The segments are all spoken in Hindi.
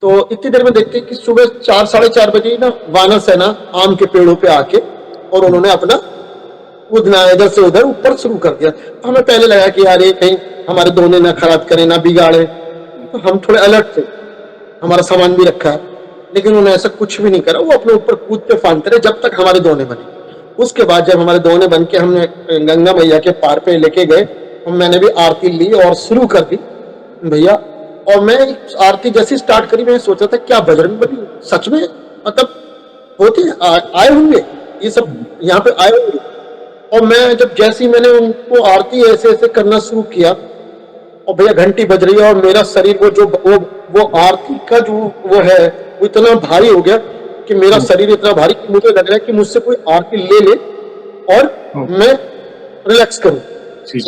तो इतनी देर में देखते कि सुबह 4 साढ़े 4 बजे ना वानर सेना आम के पेड़ों पे आके और उन्होंने अपना कूदना इधर से उधर ऊपर शुरू कर दिया। तो हमें पहले लगा कि यार ये कहीं हमारे दोने ना खराब करे ना बिगाड़े, तो हम थोड़े अलर्ट थे, हमारा सामान भी रखा है। लेकिन उन्होंने ऐसा कुछ भी नहीं करा, वो अपने ऊपर कूदते फांदते रहे जब तक हमारे दोने बने। उसके बाद जब हमारे दोने बन के हमने गंगा मैया के पार पे लेके गए, मैंने भी आरती ली और शुरू कर दी भैया। और मैं आरती जैसी स्टार्ट करी, मैं सोचा था क्या बजरंग बली सच में मतलब होते आए होंगे, ये सब यहाँ पे आए होंगे। और मैं जब जैसी मैंने उनको आरती ऐसे ऐसे करना शुरू किया, और भैया घंटी बज रही है और मेरा शरीर वो आरती का जो वो है वो इतना भारी हो गया कि मेरा शरीर इतना भारी कि मुझे लग रहा है कि मुझसे कोई आरती ले ले और मैं रिलैक्स करूं।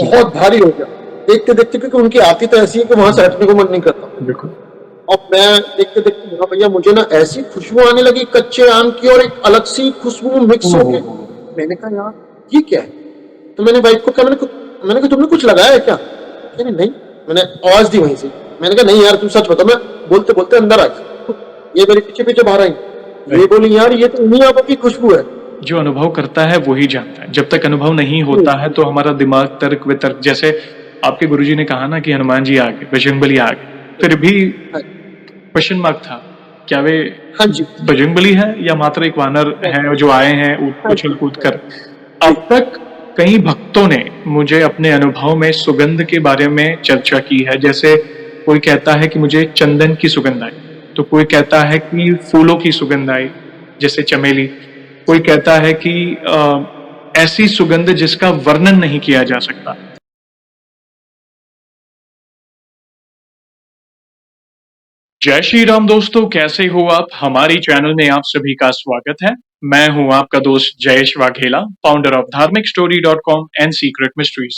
बहुत भारी हो गया देखते देखते, क्योंकि उनकी आरती तो ऐसी है कि वहां से हटने को मन नहीं करता। और मैं देखते देखते भैया मुझे ना ऐसी खुशबू आने लगी कच्चे आम की और एक अलग सी खुशबू मिक्स होके। मैंने कहा यार ये क्या है? तो मैंने वाइफ को कहा, मैंने कहा तुमने कुछ लगाया है क्या? कहने नहीं। मैंने आवाज दी वहीं से, मैंने कहा नहीं यार तुम सच बताओ। मैं बोलते बोलते अंदर आई, ये मेरे पीछे पीछे बाहर आई। ये बोली यार ये तो उन्हीं आमों की खुशबू है। जो अनुभव करता है वही जानता है, जब तक अनुभव नहीं होता है तो हमारा दिमाग तर्क वितर्क, जैसे आपके गुरुजी ने कहा ना कि हनुमान जी आ गए, बजरंगबली आ गए, फिर भी क्वेश्चन मार्क था, क्या वे बजरंगबली है या मात्र एक वानर है जो आए हैं उछल कूद कर। अब तक कई भक्तों ने मुझे अपने अनुभव में सुगंध के बारे में चर्चा की है। जैसे कोई कहता है कि मुझे चंदन की सुगंध आई, तो कोई कहता है कि फूलों की सुगंध आई जैसे चमेली, कोई कहता है कि ऐसी सुगंध जिसका वर्णन नहीं किया जा सकता। जय श्री राम दोस्तों, कैसे हो आप? हमारी चैनल में आप सभी का स्वागत है। मैं हूं आपका दोस्त जयेश वाघेला, फाउंडर ऑफ धार्मिकस्टोरी.com एंड सीक्रेट मिस्ट्रीज।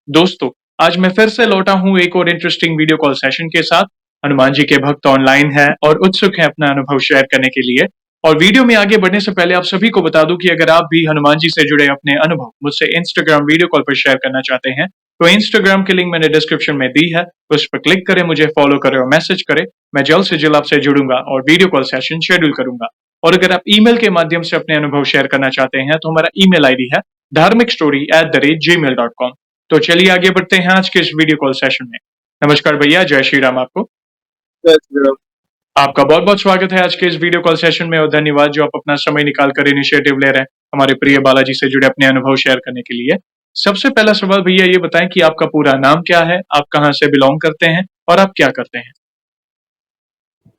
दोस्तों, आज मैं फिर से लौटा हूं एक और इंटरेस्टिंग वीडियो कॉल सेशन के साथ। हनुमान जी के भक्त ऑनलाइन हैं और उत्सुक हैं अपना अनुभव शेयर करने के लिए। और वीडियो में आगे बढ़ने से पहले आप सभी को बता दूं कि अगर आप भी हनुमान जी से जुड़े अपने अनुभव मुझसे इंस्टाग्राम वीडियो कॉल पर शेयर करना चाहते हैं तो इंस्टाग्राम की लिंक मैंने डिस्क्रिप्शन में दी है, उस पर क्लिक करें, मुझे फॉलो करें और मैसेज करें। मैं जल्द से जल्द आपसे जुड़ूंगा और वीडियो कॉल सेशन शेड्यूल करूंगा। और अगर आप ईमेल के माध्यम से अपने अनुभव शेयर करना चाहते हैं तो हमारा ईमेल आईडी है dharmikstory@gmail.com। तो चलिए आगे बढ़ते हैं आज के इस वीडियो कॉल सेशन में। नमस्कार भैया, जय श्री राम आपको। आपका बहुत बहुत स्वागत है आज के इस वीडियो कॉल सेशन में और धन्यवाद जो आप अपना समय निकाल कर इनिशिएटिव ले रहे हैं हमारे प्रिय बालाजी से जुड़े अपने अनुभव शेयर करने के लिए। सबसे पहला सवाल भैया ये बताएं कि आपका पूरा नाम क्या है, आप कहां से बिलोंग करते हैं और आप क्या करते हैं?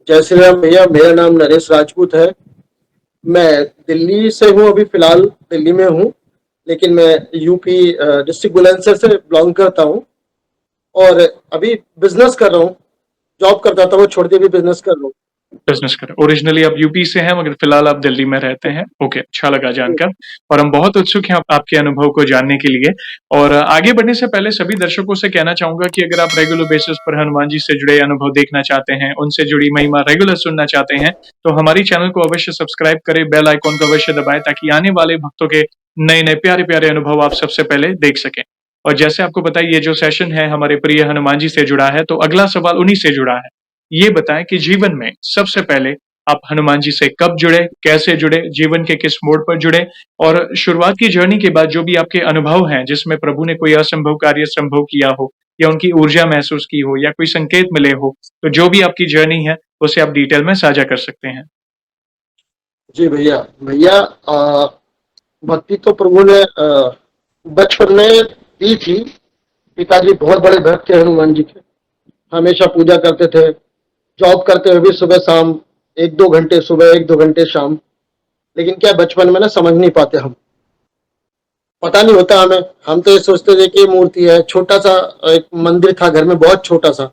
जय श्री राम भैया, मेरा नाम नरेश राजपूत है। मैं दिल्ली से हूँ, अभी फिलहाल दिल्ली में हूँ, लेकिन मैं यूपी डिस्ट्रिक्ट बुलंदशहर से बिलोंग करता हूँ और अभी बिजनेस कर रहा हूँ। जॉब करता था वो छोड़ के भी बिजनेस कर रहा हूँ। बिजनेस कर ओरिजिनली आप यूपी से हैं मगर फिलहाल आप दिल्ली में रहते हैं। ओके, अच्छा लगा जानकर और हम बहुत उत्सुक हैं आपके अनुभव को जानने के लिए। और आगे बढ़ने से पहले सभी दर्शकों से कहना चाहूंगा कि अगर आप रेगुलर बेसिस पर हनुमान जी से जुड़े अनुभव देखना चाहते हैं, उनसे जुड़ी महिमा रेगुलर सुनना चाहते हैं तो हमारी चैनल को अवश्य सब्सक्राइब करें, बेल आइकॉन को अवश्य दबाएं ताकि आने वाले भक्तों के नए नए प्यारे प्यारे अनुभव आप सबसे पहले देख सकें। और जैसे आपको पता है ये जो सेशन है हमारे प्रिय हनुमान जी से जुड़ा है, तो अगला सवाल उन्हीं से जुड़ा है। ये बताएं कि जीवन में सबसे पहले आप हनुमान जी से कब जुड़े, कैसे जुड़े, जीवन के किस मोड़ पर जुड़े और शुरुआत की जर्नी के बाद जो भी आपके अनुभव हैं जिसमें प्रभु ने कोई असंभव कार्य संभव किया हो या उनकी ऊर्जा महसूस की हो या कोई संकेत मिले हो, तो जो भी आपकी जर्नी है उसे आप डिटेल में साझा कर सकते हैं। जी भैया, भक्ति तो प्रभु ने बचपन में दी थी। पिताजी बहुत बड़े भक्त थे हनुमान जी के, हमेशा पूजा करते थे। जॉब करते हुए भी सुबह शाम 1-2 घंटे सुबह 1-2 घंटे शाम। लेकिन क्या बचपन में ना समझ नहीं पाते, हम पता नहीं होता हमें। हम तो ये सोचते थे कि मूर्ति है, छोटा सा एक मंदिर था घर में, बहुत छोटा सा।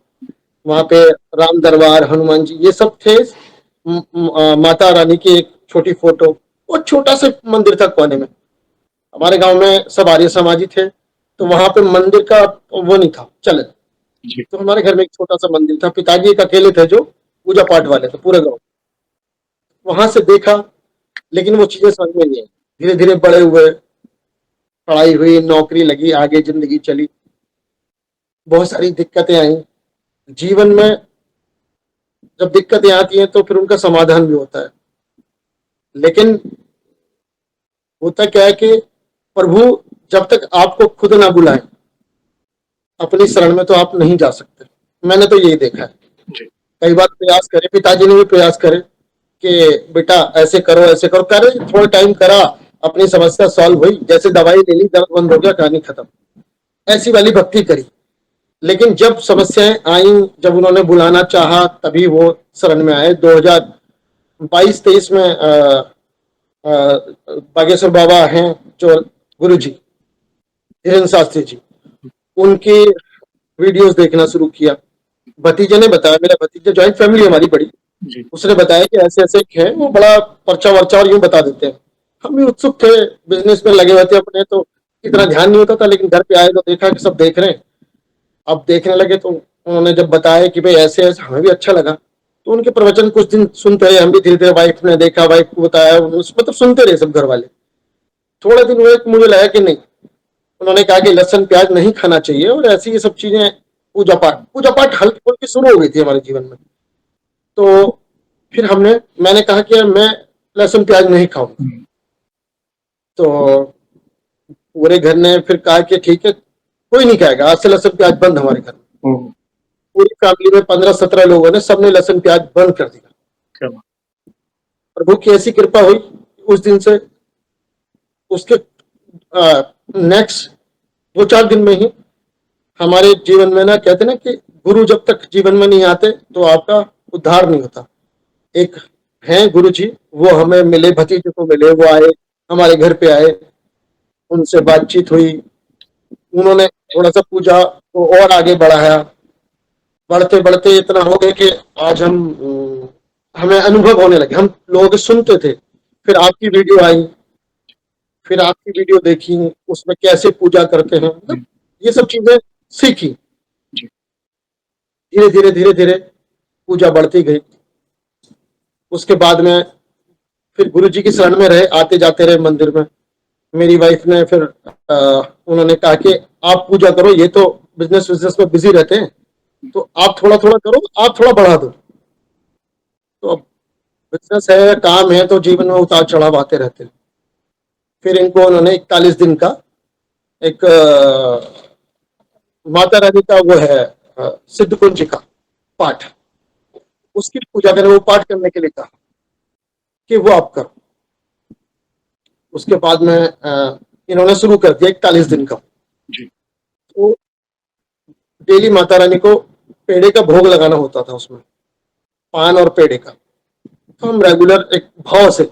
वहां पे राम दरबार, हनुमान जी ये सब थे। माता रानी की एक छोटी फोटो, वो छोटा सा मंदिर था कोने में। हमारे गांव में सब आर्य समाजी थे, तो वहां पे मंदिर का वो नहीं था चलन। तो हमारे घर में एक छोटा सा मंदिर था। पिताजी एक अकेले थे जो पूजा पाठ वाले थे पूरे गांव। वहां से देखा, लेकिन वो चीजें समझ में नहीं आई। धीरे धीरे बड़े हुए, पढ़ाई हुई, नौकरी लगी, आगे जिंदगी चली, बहुत सारी दिक्कतें आई जीवन में। जब दिक्कतें आती हैं तो फिर उनका समाधान भी होता है। लेकिन होता क्या है कि प्रभु जब तक आपको खुद ना बुलाए अपनी शरण में तो आप नहीं जा सकते। मैंने तो यही देखा है। जी। कई बार प्रयास करे, पिताजी ने भी प्रयास करे कि बेटा ऐसे करो ऐसे करो, करे थोड़ा टाइम करा, अपनी समस्या सॉल्व हुई, जैसे दवाई ले ली, दर्द बंद हो गया, कहानी खत्म, ऐसी वाली भक्ति करी। लेकिन जब समस्याएं आई, जब उन्होंने बुलाना चाहा, तभी वो शरण में आए। 2022-23 में बागेश्वर बाबा हैं जो गुरु जी, धीरेन्द्र शास्त्री जी, उनकी वीडियोस देखना शुरू किया। भतीजे ने बताया, मेरा भतीजा, जॉइंट फैमिली हमारी बड़ी, जी। उसने बताया कि ऐसे ऐसे है, वो बड़ा पर्चा वर्चा और यूं बता देते हैं। हम भी उत्सुक थे, बिजनेस में लगे हुए थे अपने, तो इतना ध्यान नहीं होता था। लेकिन घर पे आए तो देखा कि सब देख रहे हैं। अब देखने लगे तो उन्होंने जब बताया कि भाई ऐसे ऐसे, हमें भी अच्छा लगा। तो उनके प्रवचन कुछ दिन सुनते रहे, हम भी धीरे धीरे, वाइफ ने देखा, वाइफ को बताया, मतलब सुनते रहे सब घर वाले। थोड़े दिन हुए, मुझे लगा कि नहीं, उन्होंने कहा कि लहसुन प्याज नहीं खाना चाहिए और ऐसी ये सब चीजें, पूजा पाठ हल्की फुल्की शुरू हो गई थी हमारे जीवन में। तो फिर मैंने कहा कि यार मैं लहसुन प्याज नहीं खाऊंगा। तो पूरे घर ने फिर कहा कि ठीक है, कोई नहीं खाएगा, आज से लहसुन प्याज बंद हमारे घर में। पूरी फैमिली में 15-17 लोगों ने, सबने लहसुन प्याज बंद कर दिया। प्रभु की ऐसी कृपा हुई उस दिन से, उसके नेक्स्ट 2-4 दिन में ही हमारे जीवन में ना, कहते ना कि गुरु जब तक जीवन में नहीं आते तो आपका उद्धार नहीं होता। एक हैं गुरु जी, वो हमें मिले, भतीजे को मिले, वो आए, हमारे घर पे आए, उनसे बातचीत हुई। उन्होंने थोड़ा सा पूजा को और आगे बढ़ाया। बढ़ते बढ़ते इतना हो गया कि आज हमें अनुभव होने लगे। हम लोगों के सुनते थे, फिर आपकी वीडियो आई, फिर आपकी वीडियो देखी, उसमें कैसे पूजा करते हैं, मतलब ये सब चीजें सीखी। धीरे धीरे धीरे धीरे पूजा बढ़ती गई। उसके बाद में फिर गुरु जी की शरण में रहे, आते जाते रहे मंदिर में। मेरी वाइफ ने फिर उन्होंने कहा कि आप पूजा करो, ये तो बिजनेस में बिजी रहते हैं, तो आप थोड़ा थोड़ा करो, आप थोड़ा बढ़ा दो। तो अब बिजनेस है, काम है, तो जीवन में उतार चढ़ाव आते रहते हैं। फिर इनको उन्होंने 41 दिन का एक माता रानी का वो है सिद्ध कुंज का पाठ, उसकी पूजा करने, वो पाठ करने के लिए कहा कि वो आप करो। उसके बाद में इन्होंने शुरू कर दिया 41 दिन का। तो डेली माता रानी को पेड़े का भोग लगाना होता था उसमें, पान और पेड़े का। तो हम रेगुलर एक भाव से,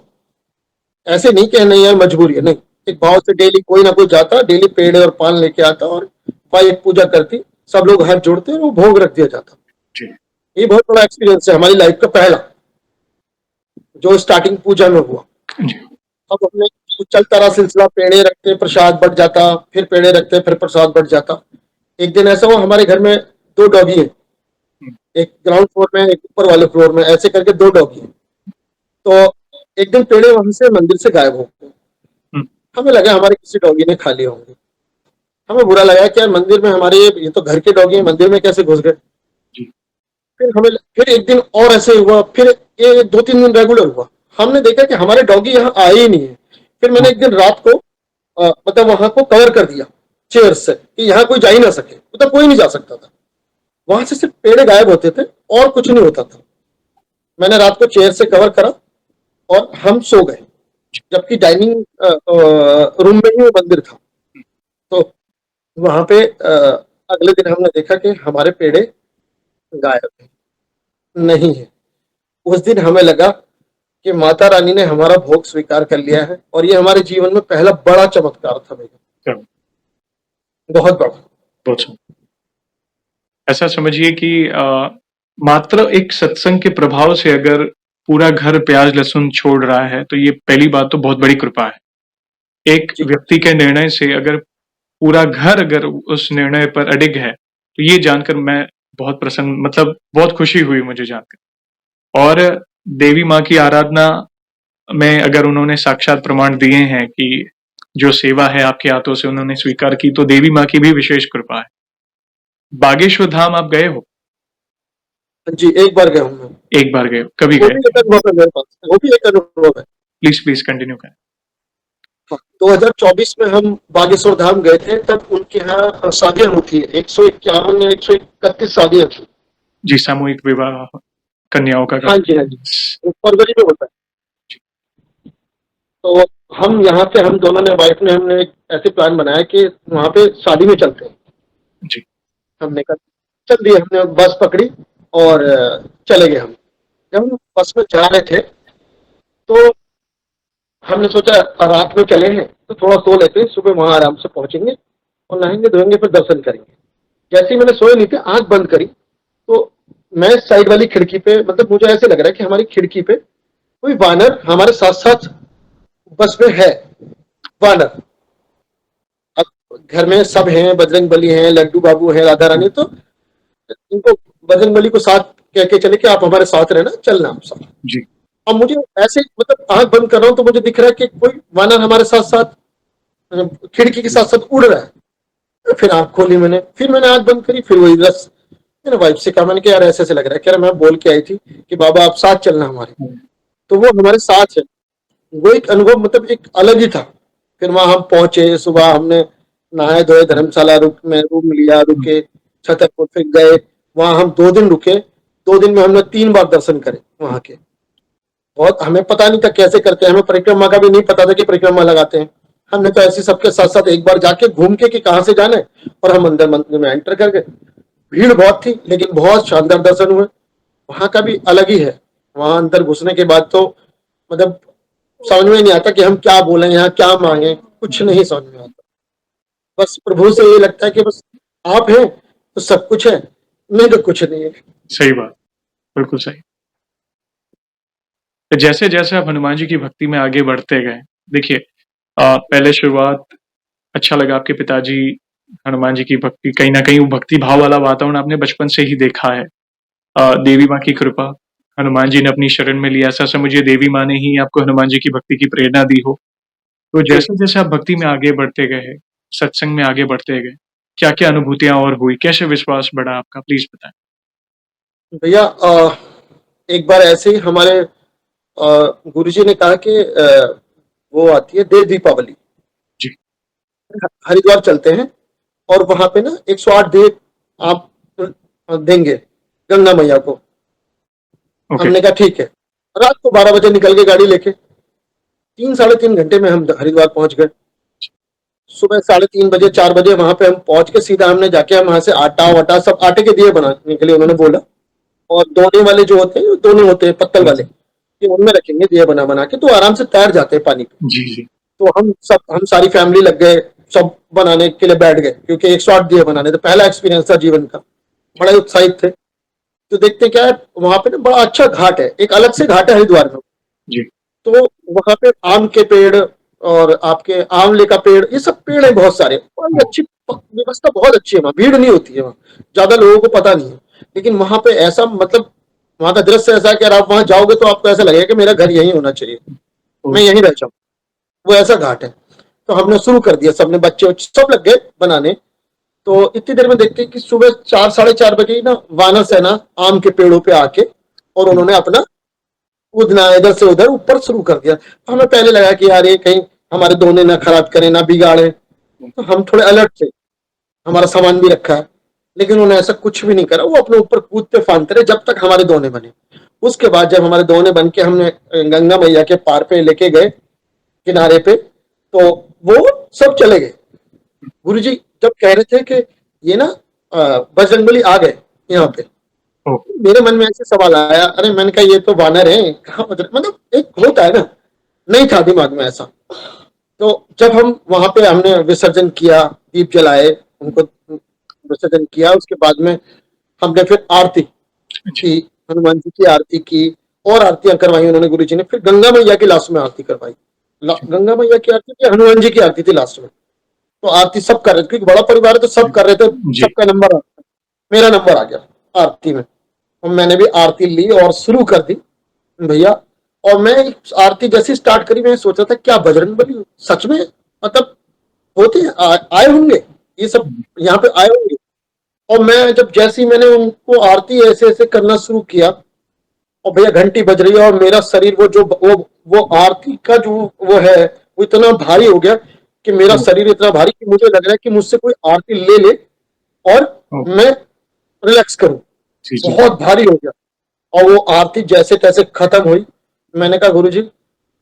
ऐसे नहीं कि नहीं यार मजबूरी है, नहीं, एक भाव से डेली कोई ना कोई जाता, डेली पेड़े और पान लेके आता और वाइफ पूजा करती, सब लोग हाथ जोड़ते और वो भोग रख दिया जाता। ये बहुत बड़ा एक्सपीरियंस है हमारी लाइफ का पहला, जो स्टार्टिंग पूजा में हुआ। अब हमने चलता रहा सिलसिला, पेड़े रखते, प्रसाद बढ़ जाता, फिर पेड़े रखते, फिर प्रसाद बढ़ जाता। एक दिन ऐसा हुआ, हमारे घर में 2 डॉगी है, एक ग्राउंड फ्लोर में, एक ऊपर वाले फ्लोर में, ऐसे करके 2 डॉगी है। तो एक दिन पेड़े वहां से मंदिर से गायब हो गए। हमें लगा हमारे किसी डॉगी ने खा लिए होंगे। हमें बुरा लगा कि यार मंदिर में हमारे, ये तो घर के डॉगी है, मंदिर में कैसे घुस गए। फिर एक दिन और ऐसे हुआ, फिर ये 2-3 दिन रेगुलर हुआ। हमने देखा कि हमारे डॉगी यहाँ आए ही नहीं है। फिर मैंने एक दिन रात को मतलब वहां को कवर कर दिया चेयर से कि यहाँ कोई जा ही ना सके, मतलब कोई नहीं जा सकता था। वहां से सिर्फ पेड़े गायब होते थे और कुछ नहीं होता था। मैंने रात को चेयर से कवर करा और हम सो गए, जबकि डाइनिंग रूम में ही वो मंदिर था। तो वहां पे अगले दिन हमने देखा कि हमारे पेड़े गायब नहीं है। उस दिन हमें लगा कि माता रानी ने हमारा भोग स्वीकार कर लिया है, और ये हमारे जीवन में पहला बड़ा चमत्कार था भैया, बहुत बड़ा। ऐसा समझिए कि मात्र एक सत्संग के प्रभाव से अगर पूरा घर प्याज लहसुन छोड़ रहा है तो ये पहली बात तो बहुत बड़ी कृपा है। एक व्यक्ति के निर्णय से अगर पूरा घर अगर उस निर्णय पर अडिग है तो ये जानकर मैं बहुत प्रसन्न, मतलब बहुत खुशी हुई मुझे जानकर। और देवी माँ की आराधना में अगर उन्होंने साक्षात प्रमाण दिए हैं कि जो सेवा है आपके हाथों से उन्होंने स्वीकार की, तो देवी माँ की भी विशेष कृपा है। बागेश्वर धाम आप गए हो? जी, एक बार गया हूँ मैं। एक बार गए, कभी वो गए? भी एक अनुभव है मेरे पास, वो भी एक अनुभव है। प्लीज़ कंटिन्यू करें। हाँ, 2024 में हम बागेश्वर धाम गए थे, तब उनके यहाँ शादियाँ होती है, 151 या 131 शादियाँ थी। जी, सामूहिक विवाह कन्याओं का हाँ जी, हाँ करते जी। हैं। वो फरवरी में होता है। तो हम यहाँ पे हम दोनों ने वाइफ ने हमने एक ऐसे प्लान बनाया कि वहाँ पे शादी में चलते हैं। जी, हमने कहा चल दिए, हमने बस पकड़ी और चले गए हम। जब हम बस में जा रहे थे तो हमने सोचा रात में चले हैं तो थोड़ा सो लेते हैं, सुबह वहां आराम से पहुंचेंगे और नहाएंगे धोएंगे फिर दर्शन करेंगे। जैसे ही मैंने सोए नहीं थे, आंख बंद करी तो मैं साइड वाली खिड़की पे, मतलब मुझे ऐसे लग रहा है कि हमारी खिड़की पे कोई वानर हमारे साथ साथ बस में है। वानर, अब घर में सब हैं, बजरंग बली हैं, लड्डू बाबू है, राधा रानी, तो इनको बजरंग बली को साथ कह के चले कि आप हमारे साथ रहना, चलना आप साथ। जी, अब मुझे ऐसे मतलब आंख बंद कर रहा हूँ तो मुझे दिख रहा है कि कोई वानर हमारे साथ साथ खिड़की के साथ साथ उड़ रहा है। तो फिर आंख खोली मैंने, फिर मैंने आंख बंद करी, फिर वही दस। मैंने वाइफ से कहा, मैंने कि यार ऐसे ऐसे लग रहा है। कह रहा मैं बोल के आई थी कि बाबा आप साथ चलना हमारे, तो वो हमारे साथ है। वो एक अनुभव मतलब एक अलग ही था। फिर वहां हम पहुंचे, सुबह हमने नहाए धोए, धर्मशाला में रूम लिया, रुके, छतरपुर फिर गए। वहां हम 2 दिन रुके, 2 दिन में हमने 3 बार दर्शन करे वहां के। बहुत हमें पता नहीं था कैसे करते हैं, हमें परिक्रमा का भी नहीं पता था कि परिक्रमा लगाते हैं। हमने तो ऐसे सबके साथ साथ एक बार जाके घूम के कि कहाँ से जाना है, और हम अंदर मंदिर में एंटर कर गए। भीड़ बहुत थी लेकिन बहुत शानदार दर्शन हुए। वहां का भी अलग ही है। वहां अंदर घुसने के बाद तो मतलब समझ में नहीं आता कि हम क्या बोले, यहाँ क्या मांगे, कुछ नहीं समझ में आता। बस प्रभु से ये लगता है कि बस आप हैं तो सब कुछ है, नहीं तो कुछ नहीं है। सही बात, बिल्कुल सही। तो जैसे-जैसे आप हनुमान जी की भक्ति में आगे बढ़ते गए, देखिए पहले शुरुआत अच्छा लगा आपके पिताजी हनुमान जी की भक्ति कहीं न कहीं वो भक्ति भाव वाला वातावरण आपने बचपन से ही देखा है। देवी माँ की कृपा, हनुमान जी ने अपनी शरण में लिया, ऐसा समझिए देवी माँ ने ही आपको हनुमान जी की भक्ति की प्रेरणा दी हो। तो जी जैसे-जैसे आप भक्ति में आगे बढ़ते गए, सत्संग में आगे बढ़ते गए, क्या-क्या अनुभूतियाँ और हुई? कैसे विश्वास बढ़ा आपका? प्लीज़ बताएँ। भैया, एक बार ऐसे ही हमारे गुरुजी ने कहा कि वो आती है देव दीपावली, जी, हरिद्वार चलते हैं और वहां पे ना 108 देव आप देंगे गंगा मैया को। ओके, हमने कहा ठीक है। रात को 12 बजे निकल के गाड़ी लेके 3 साढ़े 3 घंटे में हम हरिद्वार पहुंच गए। सुबह 3:30 बजे 4 बजे वहां पे हम पहुंच के सीधा हमने जाके हम वहां से आटा वाटा सब आटे के दिए बनाने के लिए उन्होंने बोला। और दोने वाले जो होते हैं, दोने होते हैं पत्तल वाले, ये उनमें रखेंगे दिए बना बना के, तो आराम से तैर जाते हैं पानी पे। जी, जी, तो हम सारी फैमिली लग गए, सब बनाने के लिए बैठ गए क्योंकि 108 दिए बनाने, तो पहला एक्सपीरियंस था जीवन का। बड़े उत्साहित थे। तो देखते क्या है, वहां पे ना बड़ा अच्छा घाट है, एक अलग से घाट है हरिद्वार में। जी, तो वहां पे आम के पेड़ और आपके आंवले का पेड़, ये सब पेड़ है बहुत सारे, बड़ी हाँ, अच्छी व्यवस्था, बहुत अच्छी है। वहां भीड़ नहीं होती है, वहां ज्यादा लोगों को पता नहीं है। लेकिन वहां पे ऐसा मतलब वहां का दृश्य ऐसा है कि अगर आप वहां जाओगे तो आपको ऐसा लगेगा कि मेरा घर यही होना चाहिए, मैं ओके, यहीं रह जाऊं। वो ऐसा घाट है। तो हमने शुरू कर दिया, सबने बच्चे सब लग गए बनाने। तो इतनी देर में देखते हैं कि सुबह 4 साढ़े 4 बजे ही ना वानर सेना आम के पेड़ों पे आके और हुँ, उन्होंने अपना कूदना इधर से उधर ऊपर शुरू कर दिया। तो हमें पहले लगा कि यार ये कहीं हमारे दोने ना खराब करें ना बिगाड़े, हुँ, तो हम थोड़े अलर्ट थे। हमारा सामान भी रखा है, लेकिन उन्होंने ऐसा कुछ भी नहीं करा। वो अपने ऊपर कूदते फांदते रहे जब तक हमारे दोने बने। उसके बाद जब हमारे दोने बन के हमने गंगा मैया के पार पे लेके गए, किनारे पे, तो वो सब चले गए। गुरुजी जब कह रहे थे कि ये ना बजरंगबली आ गए यहाँ पे, ओह! मेरे मन में ऐसे सवाल आया, अरे मैंने कहा ये तो वानर है, कहाँ बजरंग, मतलब एक होता है ना, नहीं था दिमाग में ऐसा। तो जब हम वहां पे हमने विसर्जन किया, दीप जलाए, उनको विसर्जन किया, उसके बाद में हमने फिर आरती जी, की, हनुमान जी की आरती की, और आरतियां करवाई उन्होंने गुरु जी ने। फिर गंगा मैया की लास्ट में आरती करवाई। जी, गंगा मैया की आरती थी, हनुमान जी की आरती थी लास्ट में। तो आरती सब कर रहे थे क्योंकि बड़ा परिवार है तो सब कर रहे थे। जी, सबका नंबर आ मेरा नंबर आ गया आरती में, और मैंने भी आरती ली और शुरू कर दी भैया। और मैं आरती जैसी स्टार्ट करी, मैं सोच रहा था क्या बजरंग बली सच में मतलब होते हैं, आए होंगे ये सब, यहाँ पे आए होंगे। और मैं जब जैसे ही मैंने उनको आरती ऐसे ऐसे करना शुरू किया, और भैया घंटी बज रही है और मेरा शरीर वो आरती का जो वो है वो इतना भारी हो गया कि मेरा ओह! शरीर इतना भारी कि मुझे लग रहा है कि मुझसे कोई आरती ले ले और ओह! मैं रिलैक्स करूं। जी, जी। बहुत भारी हो गया और वो आरती जैसे तैसे खत्म हुई। मैंने कहा गुरुजी,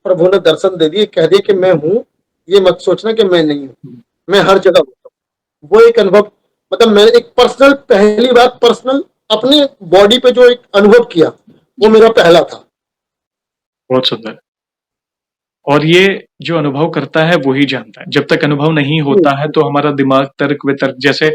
प्रभु ने दर्शन दे दिए, कह दिए कि मैं हूं, ये मत सोचना कि मैं नहीं हूं, हुँ, मैं हर जगह होता हूं। वो एक अनुभव, मतलब मैंने एक पर्सनल, पहली बार पर्सनल अपने बॉडी पे जो एक अनुभव किया वो जी, मेरा पहला था। बहुत सुंदर। और ये जो अनुभव करता है वो ही जानता है। जब तक अनुभव नहीं जी, होता है तो हमारा दिमाग तर्क-वितर्क जैसे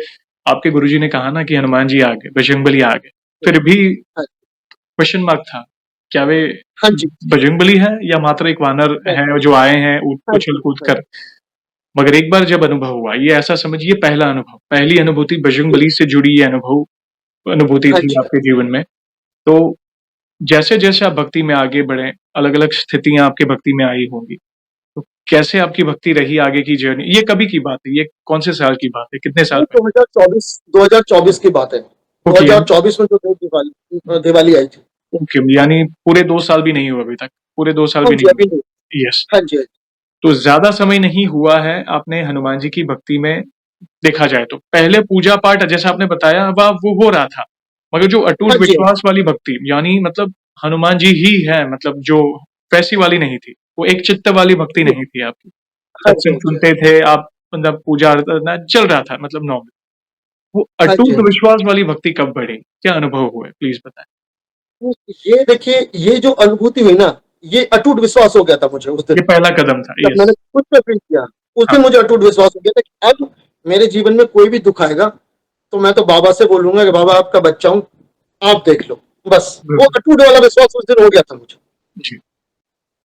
आपके गुरुजी ने कहा ना कि हनुमान जी आ गए, बजरंगबली आ गए, फिर भी हाँ, क्वेश्चन मार्क था। क्या वे हाँ जी, बजरंगबली हैं या मात्र एक वानर हाँ, हैं जो आए हैं हाँ जी, उछल-कूद हाँ कर? मगर एक बार जब अनुभव हुआ, ये ऐसा समझिए पहला अनुभव, पहली अनुभूति जी, बजरंगबली से जुड़ी ये अनुभूति हाँ थी जी, आपके जीवन में। तो जैसे-जैसे आप भक्ति में आगे बढ़े, अलग-अलग स्थितियाँ आपकी भक्ति में आई होंगी। तो कैसे आपकी भक्ति रही आगे की जर्नी? ये कभी की बात है? ये कौन से साल की बात है? कितने साल ये पहले? 2024 की बात है। ओके, 2024 में जो दिवाली आई थी। ओके यानी पूरे 2 साल भी नहीं हुए अभी तक। पूरे 2 साल हाँ भी जी, नहीं अभी नहीं। हुए। यस। हाँ जी, हाँ जी, तो ज़्यादा समय नहीं हुआ है आपने हनुमान जी की भक्ति में देखा जाए तो। पहले पूजा-पाठ जैसा आपने बताया वो हो रहा था। मगर जो हाँ अटूट जी, विश्वास वाली भक्ति यानी मतलब हनुमान जी ही है मतलब जो वैसी वाली नहीं थी। वो एक चित्त वाली भक्ति नहीं थी आपकी। हाँ जी, सत्संग हाँ जी, सुनते थे आप मतलब पूजा अर्चना चल रहा था मतलब नॉर्मल। वो हाँ जी, अटूट हाँ जी। विश्वास वाली भक्ति कब बढ़ी? क्या अनुभव हुए? प्लीज़ बताएँ? तो ये देखिए, ये जो अनुभूति हुई ना, ये अटूट विश्वास हो गया था मुझे उस दिन। ये पहला कदम था। जब मैंने यस। खुद पे फील किया, उस हाँ, दिन मुझे अटूट विश्वास हो गया था कि अब मेरे जीवन में कोई भी दुःख आएगा, तो मैं तो बाबा से बोलूँगा कि बाबा आपका बच्चा हूँ, आप देख लो। बस, वो बिल्कुल। अटूट वाला विश्वास उस दिन हो गया था मुझे। जी।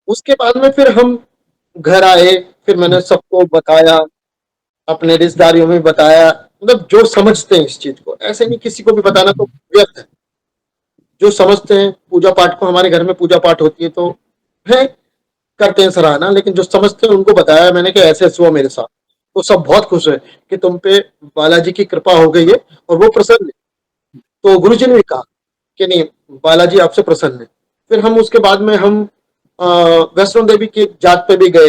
उसके बाद में फिर हम घर आए, फिर हुँ, मैंने सबको बताया, अपने रिश्तेदारियों में बताया, मतलब जो समझते हैं इस चीज़ को। ऐसे नहीं किसी को भी बताना तो व्यर्थ है। जो समझते हैं पूजा पाठ को, हमारे घर में पूजा पाठ होती है तो है, करते हैं सराहना, लेकिन जो समझते हैं उनको बताया मैंने कि ऐसे ऐसे हुआ मेरे साथ। तो सब बहुत खुश है कि तुम पे बालाजी की कृपा हो गई है और वो प्रसन्न है। तो गुरुजी ने भी कहा कि नहीं, बालाजी आपसे प्रसन्न है। फिर हम उसके बाद में हम वैष्णो देवी की जात पे भी गए।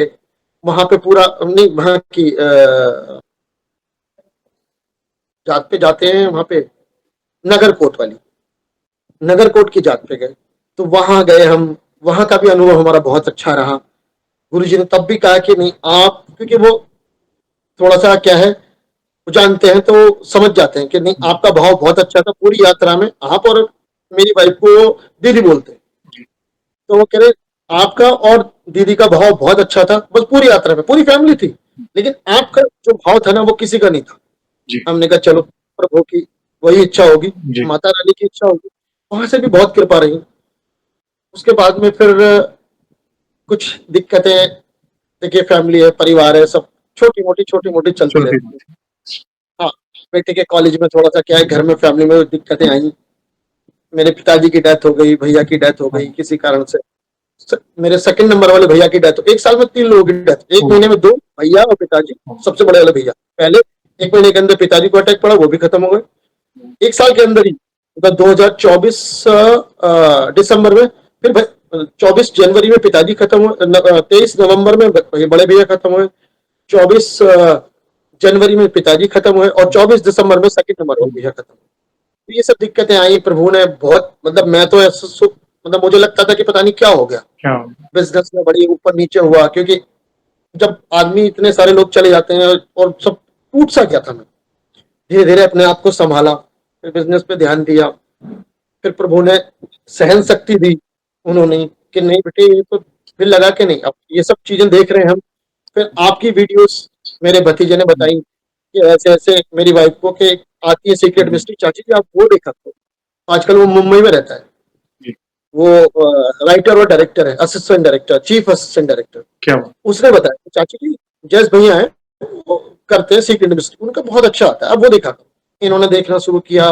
वहां पे पूरा नहीं, वहां की जात पे जाते हैं, वहां पे नगर कोट वाली, नगर कोट की जात पे गए। तो वहां गए हम, वहां का भी अनुभव हमारा बहुत अच्छा रहा। गुरुजी ने तब भी कहा कि नहीं आप, क्योंकि वो थोड़ा सा क्या है, वो जानते हैं तो समझ जाते हैं कि नहीं हुँ, आपका भाव बहुत अच्छा था पूरी यात्रा में। आप और मेरी वाइफ को दीदी बोलते हैं, जी, तो वो कह रहे आपका और दीदी का भाव बहुत अच्छा था, बस पूरी यात्रा में पूरी फैमिली थी, लेकिन आपका जो भाव था ना वो किसी का नहीं था। जी, हमने कहा चलो प्रभु की वही इच्छा होगी, जी। माता रानी की इच्छा होगी। वहां से भी बहुत कृपा रही। उसके बाद में फिर कुछ दिक्कतें, देखिए फैमिली है, परिवार है, सब छोटी मोटी चलती चलती रहती है। रहती हाँ, बेटे के कॉलेज में थोड़ा सा क्या है, घर में फैमिली में दिक्कतें आई। मेरे पिताजी की डेथ हो गई, भैया की डेथ हो हाँ, गई किसी कारण से। मेरे सेकंड नंबर वाले भैया की डेथ, एक साल में 3 लोगों की डेथ, एक ओह! महीने में 2, भैया और पिताजी। ओह! सबसे बड़े वाले भैया पहले, 1 महीने के अंदर पिताजी को अटैक पड़ा, वो भी खत्म हो ओह! गए। 1 साल के अंदर ही, मतलब 2024 दिसंबर में, फिर 24 जनवरी में पिताजी खत्म हुए, 23 नवंबर में बड़े भैया खत्म हुए, 24 जनवरी में पिताजी खत्म हुए और 24 दिसंबर में सेकंड नंबर वाले हुँ, भैया खत्म हुए। तो ये सब दिक्कतें आई, प्रभु ने बहुत, मतलब मैं तो ऐसा मतलब मुझे लगता था कि पता नहीं क्या हो गया, क्या बिजनेस में बड़ी ऊपर नीचे हुआ, क्योंकि जब आदमी इतने सारे लोग चले जाते हैं और सब टूट सा गया था। मैं धीरे धीरे अपने आप को संभाला, फिर बिजनेस पे ध्यान दिया। फिर प्रभु ने सहन शक्ति दी, उन्होंने कि नहीं बेटे ये तो, फिर लगा कि नहीं अब ये सब चीजें देख रहे हैं हम। फिर आपकी वीडियोस मेरे भतीजे ने हुँ, बताई कि ऐसे ऐसे मेरी वाइफ को कि आती है सीक्रेट हुँ, मिस्ट्री, चाची जी आप वो देखा करो। आजकल वो मुंबई में रहता है। जी, वो राइटर और डायरेक्टर है, assistant director, chief assistant director. क्या हुआ? उसने बताया कि चाची जी जयस भैया हैं, वो करते हैं सीक्रेट मिस्ट्री, उनका बहुत अच्छा आता है, अब वो देखा करो। इन्होंने देखना शुरू किया,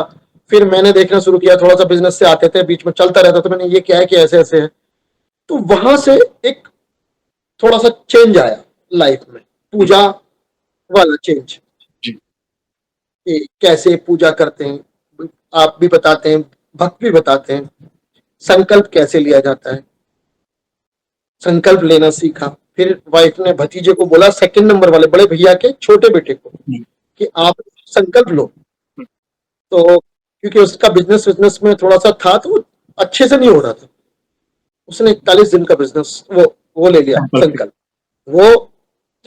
फिर मैंने देखना शुरू किया, थोड़ा सा बिजनेस से आते थे, बीच में चलता रहता था, मैंने ये क्या है कि ऐसे ऐसे है। तो वहां से एक थोड़ा सा चेंज आया लाइफ में, हुँ, पूजा वाला चेंज। जी, कि कैसे पूजा करते हैं, आप भी बताते हैं, भक्त भी बताते हैं, संकल्प कैसे लिया जाता है, संकल्प लेना सीखा। फिर वाइफ ने भतीजे को बोला, सेकंड नंबर वाले बड़े भैया के छोटे बेटे को, कि आप संकल्प लो। तो क्योंकि उसका बिजनेस में थोड़ा सा था, तो अच्छे से नहीं हो रहा था। उसने 41 दिन का बिजनेस वो ले लिया संकल्प। वो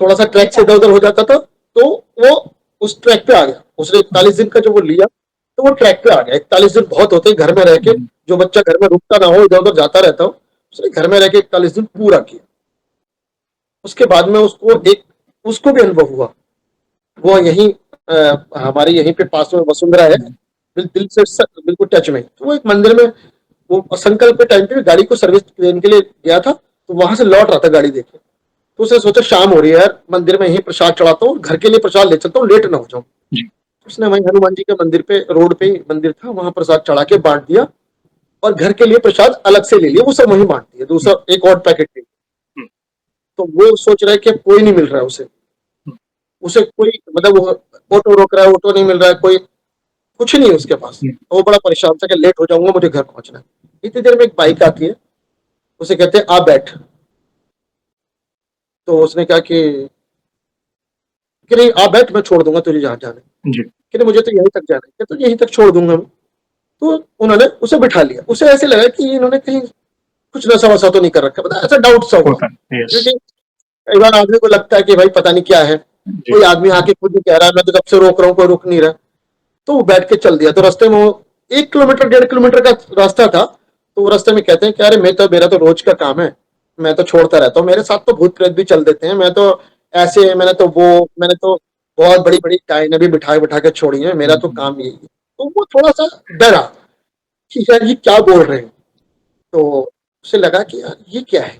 थोड़ा सा ट्रैक से इधर उधर हो जाता था, तो वो उस ट्रैक पे आ गया। उसने 41 दिन का जो वो लिया, तो वो ट्रैक पे आ गया। 41 दिन बहुत होते हैं घर में रह के, जो बच्चा घर में रुकता ना हो, इधर उधर जाता रहता हो, उसने घर में रह के 41 दिन पूरा किया। उसके बाद में उसको भी अनुभव हुआ। वो यहीं हमारे यहीं पे पास में वसुंधरा है, दिल से बिल्कुल टच में। तो वो एक मंदिर में, वो संकल्प के टाइम पे गाड़ी को सर्विस देने के लिए गया था, तो वहां से लौट रहा था गाड़ी देखे। तो उसने सोचा शाम हो रही है यार, मंदिर में यहीं प्रसाद चढ़ाता हूँ, घर के लिए प्रसाद ले चलता हूँ, लेट ना हो जाऊं। उसने वहीं हनुमान जी के मंदिर पे, रोड पे ही मंदिर था, वहां प्रसाद चढ़ा के बांट दिया, और घर के लिए प्रसाद अलग से ले लिया, वो सब वहीं बांट दिया, दूसरा एक और पैकेट ले। तो वो सोच रहा है कि कोई नहीं मिल रहा है उसे, कोई मतलब वो ऑटो रोक रहा है, ऑटो नहीं मिल रहा है, कोई कुछ नहीं है उसके पास। तो वो बड़ा परेशान था कि लेट हो जाऊंगा, मुझे घर पहुंचना है। इतनी देर में एक बाइक आती है, उसे कहते हैं आ बैठ। तो उसने कहा कि नहीं, आ बैठ, मैं छोड़ दूंगा तुझे जहां जाना है। कि नहीं, मुझे तो यहीं तक जाना है। तो यहीं तक छोड़ दूंगा मैं। तो उन्होंने उसे बिठा लिया। उसे ऐसे लगा कि इन्होंने कहीं कुछ नशा वशा तो नहीं कर रखा, मतलब ऐसा डाउट सा हुआ। क्योंकि कई बार आदमी को लगता है कि भाई पता नहीं क्या है, कोई आदमी आके खुद ही कह रहा है मैं तो जब से रोक रहा हूँ, कोई रुक नहीं रहा। तो वो बैठ के चल दिया। तो रास्ते में वो 1 किलोमीटर 1.5 किलोमीटर का रास्ता था। तो वो रास्ते में कहते हैं कि अरे मेरा तो रोज का काम है, मैं तो छोड़ता रहता हूँ, मेरे साथ तो भूत प्रेत भी चल देते हैं, मैं तो ऐसे, मैंने तो बहुत बड़ी बड़ी डायने भी बिठा बिठा के छोड़ी है, मेरा तो काम यही है। तो वो थोड़ा सा डरा कि यार ये क्या बोल रहे हैं। तो उसे लगा कि यार ये क्या है।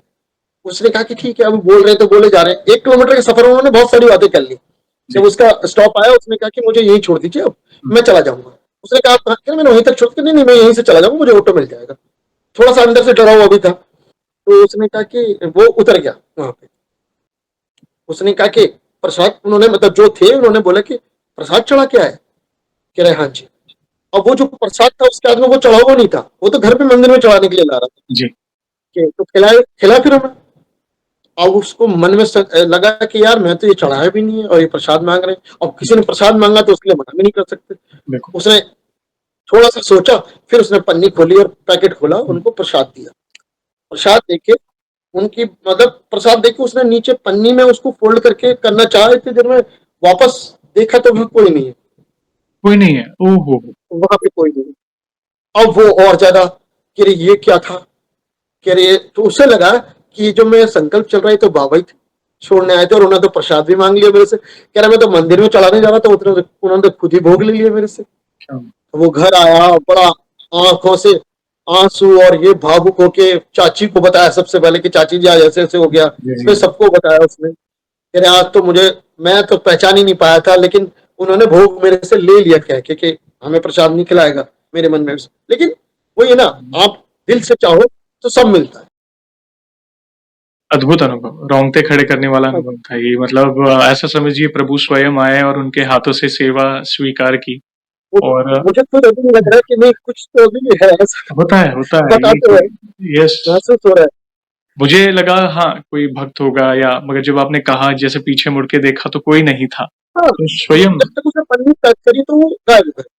उसने कहा कि ठीक है, अब बोल रहे हैं तो बोले जा रहे हैं। 1 किलोमीटर के सफर में उन्होंने बहुत सारी बातें कर ली। जब उसका स्टॉप आया, उसने कहा कि मुझे यहीं छोड़ दीजिए, अब मैं चला जाऊंगा। उसने कहा आप कहाँ? कहने, मैंने वहीं तक छोड़ दिया। नहीं नहीं, मैं यहीं से चला जाऊंगा, मुझे ऑटो मिल जाएगा। थोड़ा सा अंदर से डरा हुआ भी था। तो उसने कहा कि वो उतर गया वहां पे। उसने कहा कि प्रसाद, उन्होंने मतलब जो थे उन्होंने बोला कि प्रसाद चढ़ा के आए। कह रहे हाँ जी। अब वो जो प्रसाद था उसके हाथ में वो चढ़ा हुआ नहीं था, वो तो घर पे मंदिर में चढ़ाने के लिए ला रहा था जी। कि तो खिला फिर हमें। अब उसको मन में लगा कि यार मैं तो ये चढ़ाया भी नहीं है और ये प्रसाद मांग रहे हैं, और किसी ने प्रसाद मांगा तो उसके लिए मना भी नहीं कर सकते। उसने थोड़ा सा सोचा, फिर उसने पन्नी खोली और पैकेट खोला, उनको प्रसाद दिया। प्रसाद देके उनकी मतलब प्रसाद देके उसने नीचे पन्नी में उसको फोल्ड करके करना चाहा, इतनी देर में वापस देखा तो वहां कोई नहीं है। कोई नहीं है, ओहो। वहां पे कोई नहीं। अब वो और ज्यादा कि अरे ये क्या था, कि अरे तो उसे लगा कि जो मैं संकल्प चल रहा है तो बाबा ही छोड़ने आए थे, और उन्होंने तो प्रसाद भी मांग लिया मेरे से। कह रहा मैं तो मंदिर में चढ़ाने जा रहा था, उन्होंने तो खुद ही भोग ले लिया मेरे से। तो वो घर आया, बड़ा आंखों से आंसू और ये भावुक होके चाची को बताया सबसे पहले कि चाची जी आज ऐसे ऐसे हो गया। फिर सबको बताया उसने। कह रहे आज तो मैं तो पहचान ही नहीं पाया था, लेकिन उन्होंने भोग मेरे से ले लिया कह के कि हमें प्रसाद नहीं खिलाएगा मेरे मन में। लेकिन वो ये ना, आप दिल से चाहो तो सब मिलता है। अद्भुत अनुभव, रोंगटे खड़े करने वाला अनुभव था ये। मतलब ऐसा समझिए प्रभु स्वयं आए और उनके हाथों से सेवा स्वीकार की। और मुझे खुद अभी लग रहा है कि नहीं, कुछ तो अभी है ऐसा। होता है बताते हैं, यस। महसूस हो रहा है। मुझे लगा हाँ कोई भक्त होगा, या मगर जब आपने कहा जैसे पीछे मुड़ के देखा तो कोई नहीं था, हाँ, तो स्वयं जब तक उसने पन्नी पैक करी तो वो गायब हो गए।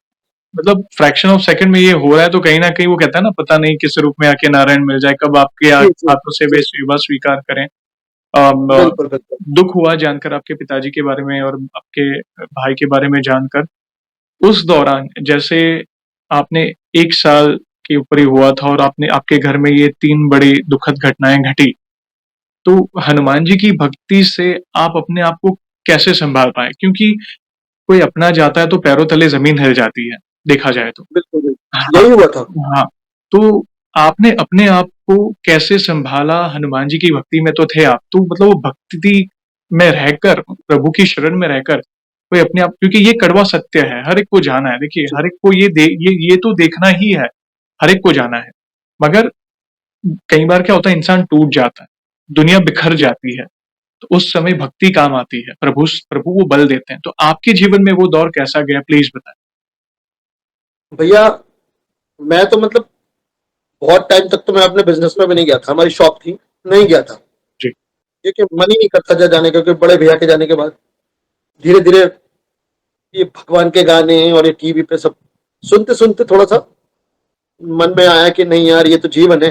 मतलब फ्रैक्शन ऑफ सेकंड में ये हो रहा है, तो कहीं ना कहीं वो कहता है ना, पता नहीं किस रूप में आके नारायण मिल जाए, कब आपके जी जी हाथों से जी, वे सेवा स्वीकार करें। बिल्कुल बिल्कुल। दुख हुआ जानकर आपके पिताजी के बारे में और आपके भाई के बारे में जानकर। उस दौरान जैसे आपने 1 साल के ऊपर ही हुआ था और आपने आपके घर में ये 3 बड़ी दुखद घटनाएं घटी, तो हनुमान जी की भक्ति से आप अपने आप को कैसे संभाल पाए? क्योंकि कोई अपना जाता है तो पैरों तले जमीन हिल जाती है, देखा जाए तो। बिल्कुल बिल्कुल, हाँ, यही हुआ था। हाँ। तो आपने अपने आप को कैसे संभाला? हनुमान जी की भक्ति में तो थे आप, तो मतलब वो भक्ति में रहकर, प्रभु की शरण में रहकर कोई अपने आप, क्योंकि ये कड़वा सत्य है, हर एक को जाना है। देखिए, जी हर एक को ये तो देखना ही है, हर एक को जाना है। मगर कई बार क्या होता है, इंसान टूट जाता है, दुनिया बिखर जाती है। तो उस समय भक्ति काम आती है, प्रभु वो बल देते हैं। तो आपके जीवन में वो दौर कैसा गया, प्लीज बताएं। भैया मैं तो मतलब बहुत टाइम तक तो मैं अपने बिजनेस में भी नहीं गया था, हमारी शॉप थी, नहीं गया था जी। क्योंकि मन ही नहीं करता था जाने का, क्योंकि बड़े भैया के जाने के बाद धीरे धीरे ये भगवान के गाने और ये टीवी पे सब सुनते सुनते थोड़ा सा मन में आया कि नहीं यार ये तो जीवन है,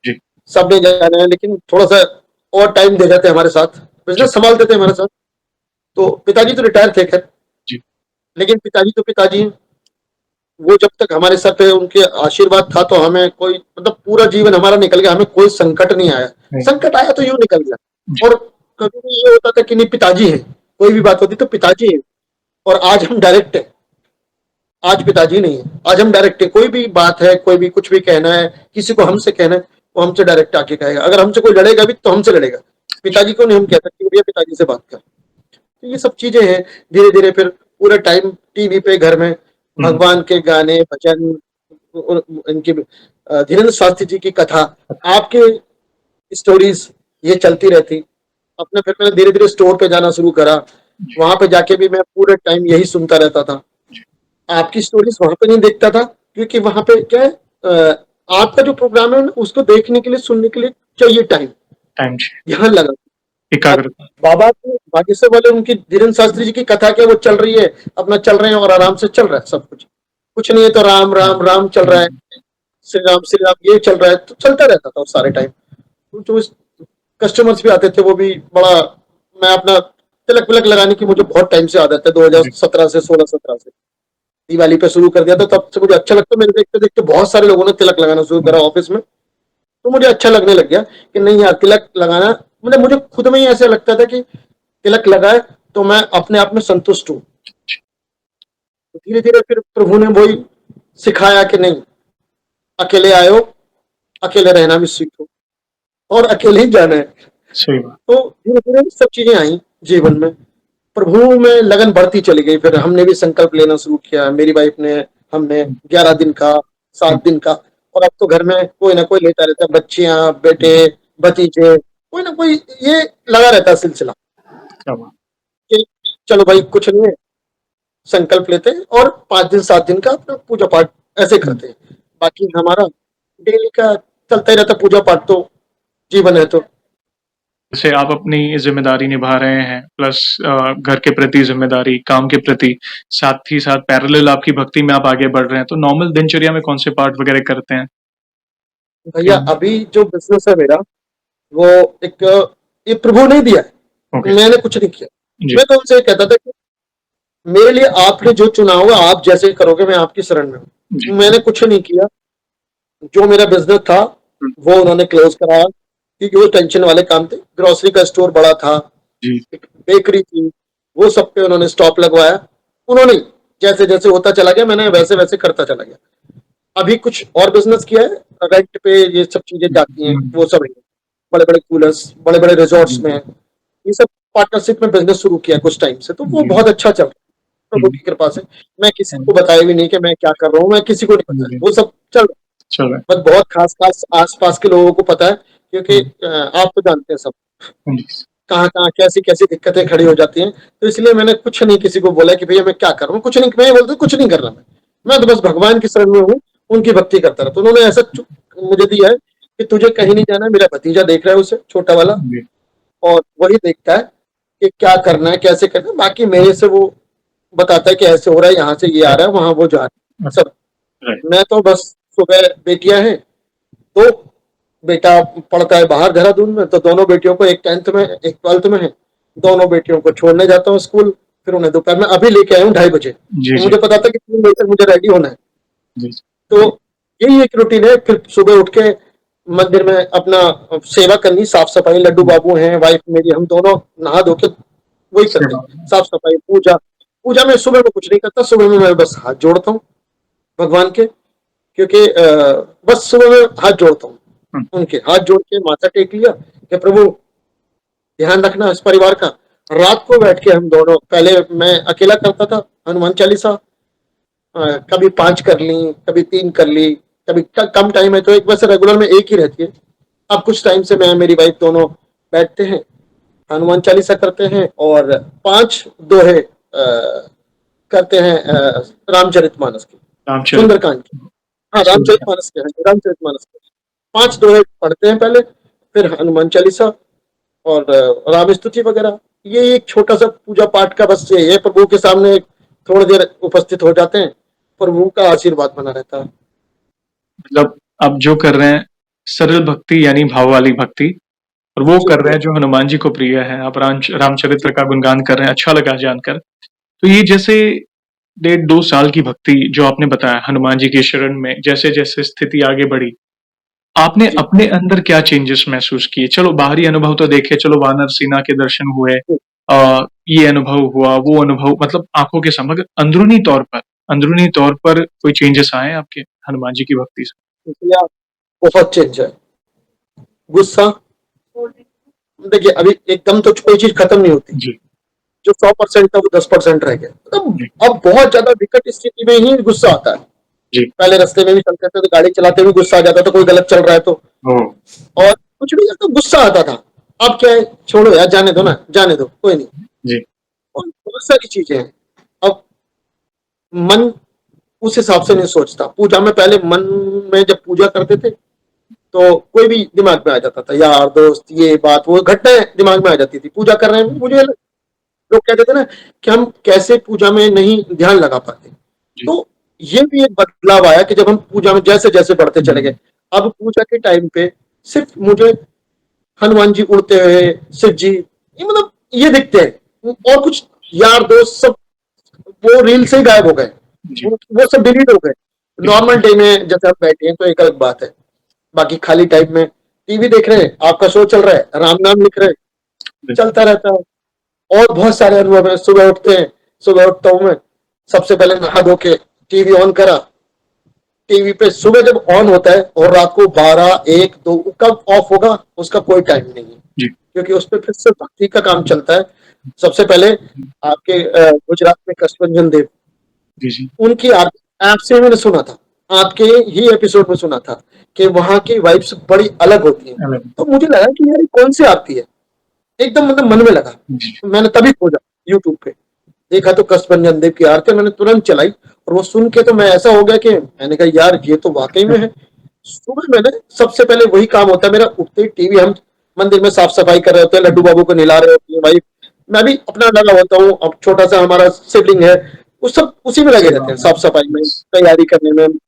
जी। सब नहीं जाना है, लेकिन थोड़ा सा और टाइम दे जाते हमारे साथ, जी। बिजनेस संभालते थे हमारे साथ। तो पिताजी तो रिटायर थे खैर, जी। लेकिन पिताजी तो पिताजी हैं। वो जब तक हमारे सर पे उनके आशीर्वाद था तो हमें कोई मतलब पूरा जीवन हमारा निकल गया, हमें कोई संकट नहीं आया। नहीं। संकट आया तो यूं निकल गया। जी। और कभी भी ये होता था कि नहीं पिताजी हैं, कोई भी बात होती तो पिताजी हैं, और आज हम डायरेक्ट है, आज पिताजी नहीं है, आज हम डायरेक्ट है। कोई भी बात है, कोई भी कुछ भी कहना है, किसी को हमसे कहना है, वो हमसे डायरेक्ट आके कहेगा। अगर हमसे कोई लड़ेगा भी तो हमसे लड़ेगा, पिताजी को नहीं हम कह सकते भैया पिताजी से बात कर। तो ये सब चीजें हैं। धीरे धीरे फिर पूरा टाइम टीवी पे घर में हम्म। भगवान के गाने भजन, इनकी धीरेन्द्र शास्त्री जी की कथा, आपके स्टोरीज ये चलती रहती। अपने फिर मैंने धीरे धीरे स्टोर पे जाना शुरू करा, वहां पे जाके भी मैं पूरे टाइम यही सुनता रहता था। आपकी स्टोरीज वहां पे नहीं देखता था, क्योंकि वहां पे क्या है, आपका जो प्रोग्राम है ना, उसको देखने के लिए सुनने के लिए चाहिए टाइम, टाइम ध्यान लगा। अब एकाग्रता। बाबा के बागेश्वर वाले उनकी धीरेन्द्र शास्त्री जी की कथा क्या, वो चल रही है, अपना चल रहे हैं और आराम से चल रहा है सब कुछ, कुछ नहीं है तो राम राम राम चल रहा है, श्री राम ये चल रहा है, तो चलता रहता था उस सारे टाइम। जो कस्टमर्स भी आते थे वो भी बड़ा, मैं अपना तिलक विलक लगाने की मुझे बहुत टाइम से आदत है, 2017 से 16-17 से दिवाली पे शुरू कर दिया था, तब से मुझे अच्छा लगता है। मेरे देखते देखते बहुत सारे लोगों ने तिलक लगाना शुरू करा ऑफिस में, तो मुझे अच्छा लगने लग गया कि नहीं यार तिलक लगाना, मतलब मुझे खुद में ही ऐसा लगता था कि तिलक लगाए तो मैं अपने आप में संतुष्ट हूँ। धीरे धीरे फिर प्रभु ने वही सिखाया कि नहीं, अकेले आयो, अकेले रहना भी सीखो, और अकेले ही जाना है। सही बात। तो धीरे धीरे सब चीजें आई जीवन में, प्रभु में लगन बढ़ती चली गई। फिर हमने भी संकल्प लेना शुरू किया, मेरी वाइफ ने, हमने 11 दिन का, 7 दिन का, और अब तो घर में कोई ना कोई लेता रहता है, बच्चियां बेटे भतीजे, कोई ना कोई ये लगा रहता है सिलसिला क्या बात। कि चलो भाई कुछ नहीं है, संकल्प लेते हैं और 5 दिन 7 दिन का अपना पूजा पाठ ऐसे करते हैं। बाकी हमारा डेली का चलता ही रहता पूजा पाठ, तो जीवन है तो। जैसे आप अपनी जिम्मेदारी निभा रहे हैं, प्लस घर के प्रति जिम्मेदारी, काम के प्रति, साथ ही साथ पैरेलल आपकी भक्ति में आप आगे बढ़ रहे हैं, तो नॉर्मल दिनचर्या में कौन से पाठ वगैरह करते हैं? भैया अभी जो बिजनेस है मेरा, वो एक ये प्रभु ने दिया है, ओके। मैंने कुछ नहीं किया। जी। मैं तो उनसे कहता था कि मेरे लिए आपने जो चुना होगा आप जैसे करोगे मैं आपकी शरण में जी। हूँ। मैंने कुछ नहीं किया, जो मेरा बिजनेस था वो उन्होंने क्लोज कराया, क्योंकि वो टेंशन वाले काम थे। ग्रोसरी का स्टोर बड़ा था, जी। एक बेकरी थी, वो सब पे उन्होंने स्टॉप लगवाया। उन्होंने जैसे जैसे होता चला गया, मैंने वैसे वैसे करता चला गया। अभी कुछ और बिजनेस किया है, रेंट पे ये सब चीजें जाती हैं, वो सब बड़े बड़े कूलर्स, बड़े बड़े रिजॉर्ट्स में, ये सब पार्टनरशिप में बिजनेस शुरू किया कुछ टाइम से, तो वो जी। बहुत अच्छा चल रहा है प्रभु की कृपा से। मैं किसी को बताया भी नहीं कि मैं क्या कर रहा हूँ, मैं किसी को नहीं बताया, जी। वो सब चल रहा है। चल रहा है। बस बहुत खास खास आस पास के लोगों को पता है, क्योंकि आप तो जानते हैं सब जी। कहाँ कहाँ कैसी कैसी दिक्कतें खड़ी हो जाती हैं। तो इसलिए मैंने कुछ नहीं किसी को बोला कि भैया मैं क्या कर रहा हूँ, कुछ नहीं, मैं बोलता कुछ नहीं कर रहा, मैं तो बस भगवान की शरण में हूँ, उनकी भक्ति करता रहा। तो उन्होंने ऐसा मुझे दिया है कि तुझे कहीं नहीं जाना, मेरा भतीजा देख रहा है उसे, छोटा वाला, जी। और वही देखता है कि क्या करना है कैसे करना है, बाकी मेरे से वो बताता है कि ऐसे हो रहा है, यहाँ से ये आ रहा है, वहां वो जा रहा है सब। राइट। मैं तो बस सुबह बेटियां हैं, तो बेटा पढ़ता है बाहर देहरादून में, तो दोनों बेटियों को, एक 10th में एक 12th में है, दोनों बेटियों को छोड़ने जाता हूँ स्कूल, फिर उन्हें दोपहर में अभी लेके आया हूँ 2:30 बजे, जी। तो जी। मुझे पता था कि 3 बजे तक मुझे रेडी होना है। जी। तो यही एक रूटीन है। फिर सुबह उठ के मंदिर में अपना सेवा करनी, साफ सफाई, लड्डू बाबू हैं वाइफ मेरी, हम दोनों नहा धो के वही करते हैं, सेवा। साफ सफाई पूजा। पूजा में सुबह में कुछ नहीं करता, सुबह में मैं बस हाथ जोड़ता हूँ भगवान के, क्योंकि बस सुबह में हाथ जोड़ता हूँ उनके, हाथ जोड़ के माथा टेक लिया कि प्रभु ध्यान रखना इस परिवार का। रात को बैठ के हम दोनों, पहले मैं अकेला करता था हनुमान चालीसा, कभी 5 कर ली, कभी 3 कर ली, कभी कम टाइम है तो एक, वैसे रेगुलर में एक ही रहती है। अब कुछ टाइम से मैं मेरी वाइफ दोनों बैठते हैं, हनुमान चालीसा करते हैं और 5 दोहे करते हैं रामचरितमानस की, रामचरित सुंदरकांड की। हाँ, सुंदर। रामचरितमानस के, रामचरितमानस के 5 दोहे पढ़ते हैं पहले, फिर हनुमान चालीसा और राम स्तुति वगैरह। ये एक छोटा सा पूजा पाठ का बस ये है, प्रभु के सामने थोड़ी देर उपस्थित हो जाते हैं, प्रभु का आशीर्वाद बना रहता है। मतलब आप जो कर रहे हैं सरल भक्ति यानी भाव वाली भक्ति, और वो जी कर रहे जी हैं जो हनुमान जी को प्रिय है। आप रामचरित्र जी का गुणगान कर रहे हैं, अच्छा लगा जानकर। तो ये जैसे 1.5-2 साल की भक्ति जो आपने बताया हनुमान जी के शरण में, जैसे जैसे स्थिति आगे बढ़ी, आपने जी अपने अंदर क्या चेंजेस महसूस किए? चलो बाहरी अनुभव तो देखे, चलो वानर सेना के दर्शन हुए, जी। ये अनुभव हुआ, वो अनुभव, मतलब आंखों के सामने, मगर अंदरूनी तौर पर कोई चेंजेस आए आपके हनुमान जी की भक्ति से? इसलिए बहुत चेंज है। गुस्सा, देखिए अभी एकदम तो कोई चीज खत्म नहीं होती। जी, जो 100% था वो 10% रह गया, मतलब जी, अब बहुत ज्यादा विकट स्थिति में ही गुस्सा आता है। जी। पहले रास्ते में भी चलते थे तो गाड़ी चलाते हुए गुस्सा आ जाता था, कोई गलत चल रहा है तो, ओह! और कुछ भी तो गुस्सा आता था। अब क्या है, छोड़ो यार, जाने दो ना, जाने दो, कोई नहीं। जी, और बहुत सारी चीजें हैं। अब मन उस हिसाब से नहीं सोचता। पूजा में पहले मन में जब पूजा करते थे तो कोई भी दिमाग में आ जाता था, यार दोस्त ये बात वो घटनाएं दिमाग में आ जाती थी। पूजा कर रहे हैं, मुझे लोग कहते थे ना कि हम कैसे पूजा में नहीं ध्यान लगा पाते। जी। तो ये भी एक बदलाव आया कि जब हम पूजा में जैसे जैसे बढ़ते चले हुँ, गए, अब पूजा के टाइम पे सिर्फ मुझे हनुमान जी उड़ते हुए, शिव जी, ये मतलब ये दिखते हैं, और कुछ यार दोस्त सब वो रील से ही गायब हो गए, जी, वो सब डिलीट हो गए। जी, नॉर्मल डे में जैसे आप बैठे हैं तो एक अलग बात है, बाकी खाली टाइम में टीवी देख रहे हैं, आपका शो चल रहा है, राम नाम लिख रहे हैं, बिल्कुल। चलता रहता है। और बहुत सारे अनुभव है। सुबह उठते हैं, सुबह उठता हूं मैं, सबसे पहले नहा धो के टीवी ऑन करा। टीवी पे सुबह जब ऑन होता है और रात को 12, 1, 2 कब ऑफ होगा उसका कोई टाइम नहीं है, जी, क्योंकि उस पर फिर से भक्ति का काम चलता है। सबसे पहले आपके गुजरात में कष्टभंजन देव, जी, जी, उनकी ऐप से मैंने सुना था, आपके ही एपिसोड में सुना था कि वहां की वाइब्स बड़ी अलग होती हैं। अलग। तो मुझे लगा कि यार ये कौन सी आरती है, एकदम मतलब मन में लगा। जी, मैंने तभी खोजा यूट्यूब पे, देखा तो कष्टभंजन देव की आरती, मैंने तुरंत चलाई। और वो सुन के तो मैं ऐसा हो गया कि मैंने कहा यार ये तो वाकई में है। सुबह मैंने सबसे पहले वही काम होता है मेरा, उठते ही टीवी, हम मंदिर में साफ सफाई कर रहे होते हैं, लड्डू बाबू को नहला रहे होते हैं भाई, मैं भी अपना लगा होता हूँ। अब छोटा सा हमारा शिवलिंग है, वो सब उसी में लगे सेवा रहते हैं, में। साफ सफाई में, तैयारी करने में,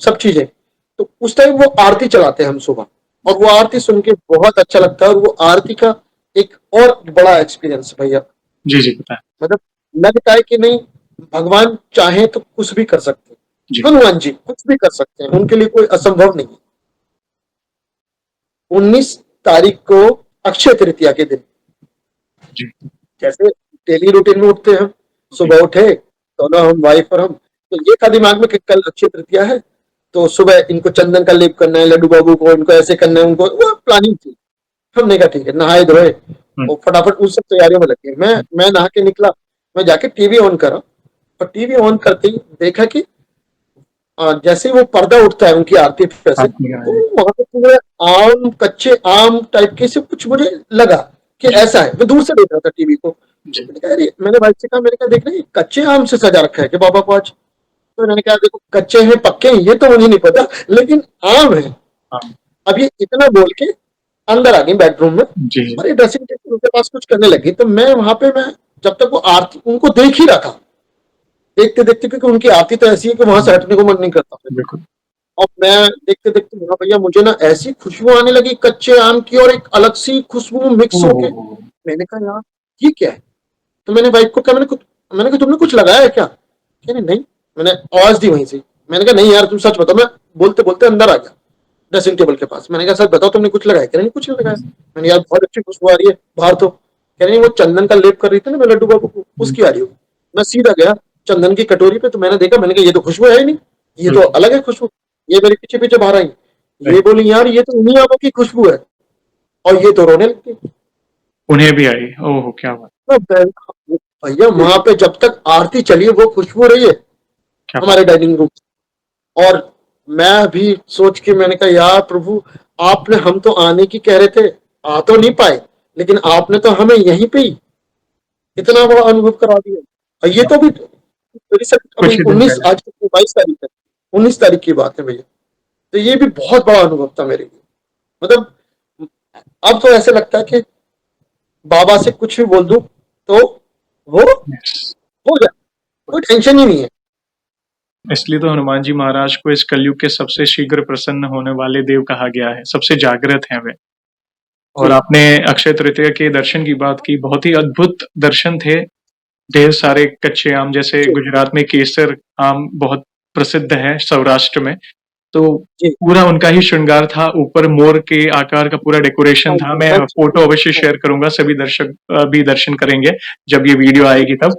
सब चीजें। तो उस टाइम वो आरती चलाते हैं हम सुबह, और वो आरती सुन के बहुत अच्छा लगता है। और वो आरती का एक और बड़ा एक्सपीरियंस भैया, जी, जी, पता है। मतलब लगता है कि नहीं, भगवान चाहे तो कुछ भी कर सकते जी, हैं, हनुमान जी कुछ भी कर सकते हैं, उनके लिए कोई असंभव नहीं है। 19 तारीख को अक्षय तृतीया के दिन, जी, जैसे डेली रूटीन में उठते हैं हम, जी, सुबह उठे दोनों, हम वाइफ और हम, तो ये था दिमाग में कि कल अक्षय तृतीया है, तो सुबह इनको चंदन का लेप करना है, लड्डू बाबू को इनको ऐसे करना है, उनको वो प्लानिंग थी। हमने कहा ठीक है, नहाए धोए हुँ, और फटाफट उन सब तैयारियों में लगे। मैं नहा के निकला, मैं जाके टीवी ऑन करा, और टीवी ऑन करते ही देखा कि जैसे ही वो पर्दा उठता है उनकी आरती पे से, आरती तो गाने। वहां पे पूरे आम, कच्चे आम टाइप के से कुछ मुझे लगा कि जी, ऐसा है। मैं दूर से देख रहा था टीवी को, तो जी, मैंने कहा अरे, मैंने भाई से कहा, मैंने कहा देख रहे हैं, कच्चे आम से सजा रखा है कि बाबा को आज। तो मैंने कहा देखो, कच्चे हैं पक्के हैं ये तो मुझे नहीं पता, लेकिन आम है। हाँ, अब ये इतना बोल के अंदर आ गई बेडरूम में, जी, जी, और ये ड्रेसिंग टेबल उनके पास कुछ करने लगी। तो मैं वहां पे, मैं जब तक वो आरती उनको देख ही रहा था, देखते देखते, क्योंकि उनकी आरती तो ऐसी है कि वहां से हुँ, हटने को मन नहीं करता फिर। बिल्कुल। और मैं देखते देखते, हाँ भैया, मुझे ना ऐसी खुशबू आने लगी कच्चे आम की, और एक अलग सी खुशबू मिक्स ओह होके। हो, हो! मैंने कहा यार ये क्या है। तो मैंने वाइफ को कहा, मैंने कहा तुमने कुछ लगाया है क्या, कह रही नहीं। मैंने आवाज दी वहीं से, मैंने कहा नहीं यार तुम सच बताओ। मैं बोलते बोलते अंदर आ गया ड्रेसिंग टेबल के पास, मैंने कहा सच बताओ तुमने कुछ लगाया, कह रही कुछ नहीं लगाया। मैंने यार बहुत अच्छी खुशबू आ रही है बाहर तो, कह रही वो चंदन का लेप कर रही थी ना मैं लड्डू बाबू को, हुँ, उसकी आ रही हो। मैं सीधा गया चंदन की कटोरी पे, तो मैंने देखा, मैंने कहा ये तो खुशबू है ही नहीं, ये तो बिल्कुल, अलग है खुशबू। ये मेरे पीछे पीछे बाहर आई, ये राइट। बोली यार ये तो उन्हीं आमों की खुशबू है, और ये तो रोने लगती। उन्हें भी आई। ओह हो! क्या बात तो भैया वहां पे जब तक आरती चली है वो खुशबू रही है क्या बात! हमारे डाइनिंग रूम। और मैं भी सोच के मैंने कहा यार प्रभु, आपने, हम तो आने की कह रहे थे, आ तो नहीं पाए, लेकिन आपने तो हमें यहीं पे ही इतना बड़ा अनुभव करा दिया। और ये तो भी कुछ अभी ही दिन 19, पहले। आज 22 तारीख है, 19 तारीख की बात है भैया। तो ये भी बहुत बड़ा अनुभव था मेरे लिए। मतलब अब तो ऐसे लगता है कि बाबा से कुछ भी बोल दूं तो वो Yes. हो जाए, कोई टेंशन ही नहीं है। इसलिए तो हनुमान जी महाराज को इस कलयुग के सबसे शीघ्र प्रसन्न होने वाले देव कहा गया है, सबसे जागृत हैं वे। और जी, आपने अक्षय तृतीया के दर्शन की बात की, बहुत ही अद्भुत दर्शन थे। ढेर सारे कच्चे आम, जैसे जी, गुजरात में केसर आम बहुत प्रसिद्ध है, सौराष्ट्र में। तो जी। पूरा उनका ही श्रृंगार था, ऊपर मोर के आकार का पूरा डेकोरेशन हाँ था। जी, मैं हाँ फोटो जी, अवश्य हाँ शेयर करूँगा, सभी दर्शक भी दर्शन करेंगे जब ये वीडियो आएगी तब।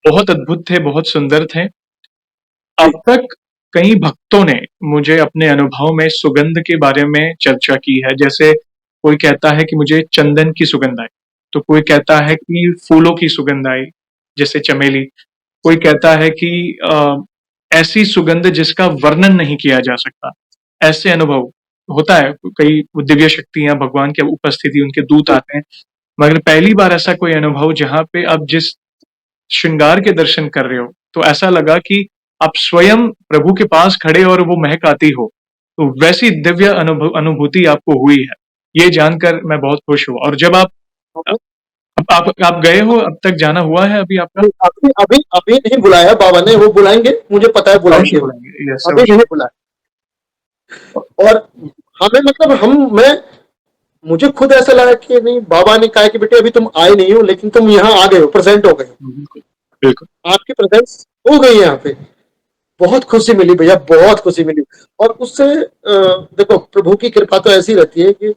बहुत अद्भुत थे, बहुत सुंदर थे। जी, अब तक कई भक्तों ने मुझे अपने अनुभव में सुगंध के बारे में चर्चा की है। जैसे कोई कहता है कि मुझे चंदन की सुगंध आई, तो कोई कहता है कि फूलों की सुगंध आई, जैसे चमेली। कोई कहता है कि ऐसी सुगंध जिसका वर्णन नहीं किया जा सकता। ऐसे अनुभव होता है, कई दिव्य शक्तियाँ, भगवान की उपस्थिति, उनके दूत जी। आते हैं। मगर पहली बार ऐसा कोई अनुभव जहाँ पे आप जिस श्रृंगार के दर्शन कर रहे हो, तो ऐसा लगा कि आप स्वयं प्रभु के पास खड़े और वो महक आती हो। तो वैसी दिव्य अनुभूति आपको हुई है। ये जानकर मैं बहुत खुश हुआ। और जब हमें आप गए हो, अब तक जाना हुआ है अभी आपका? अभी अभी अभी नहीं बुलाया बाबा ने, वो बुलाएंगे, मुझे पता है अवश्य बुलाएंगे वो। बुलाएंगे, यस अभी अवश्य। नहीं बुलाया। और हमें मतलब मुझे खुद ऐसा लगा कि नहीं, बाबा ने कहा कि बेटे अभी तुम आए नहीं हो, लेकिन तुम यहाँ आ गए हो, प्रेजेंट हो गए हो, बिल्कुल, बिल्कुल। आपकी प्रेजेंस हो गई है यहाँ पे। बहुत खुशी मिली भैया, बहुत खुशी मिली। और उससे देखो, प्रभु की कृपा तो ऐसी रहती है कि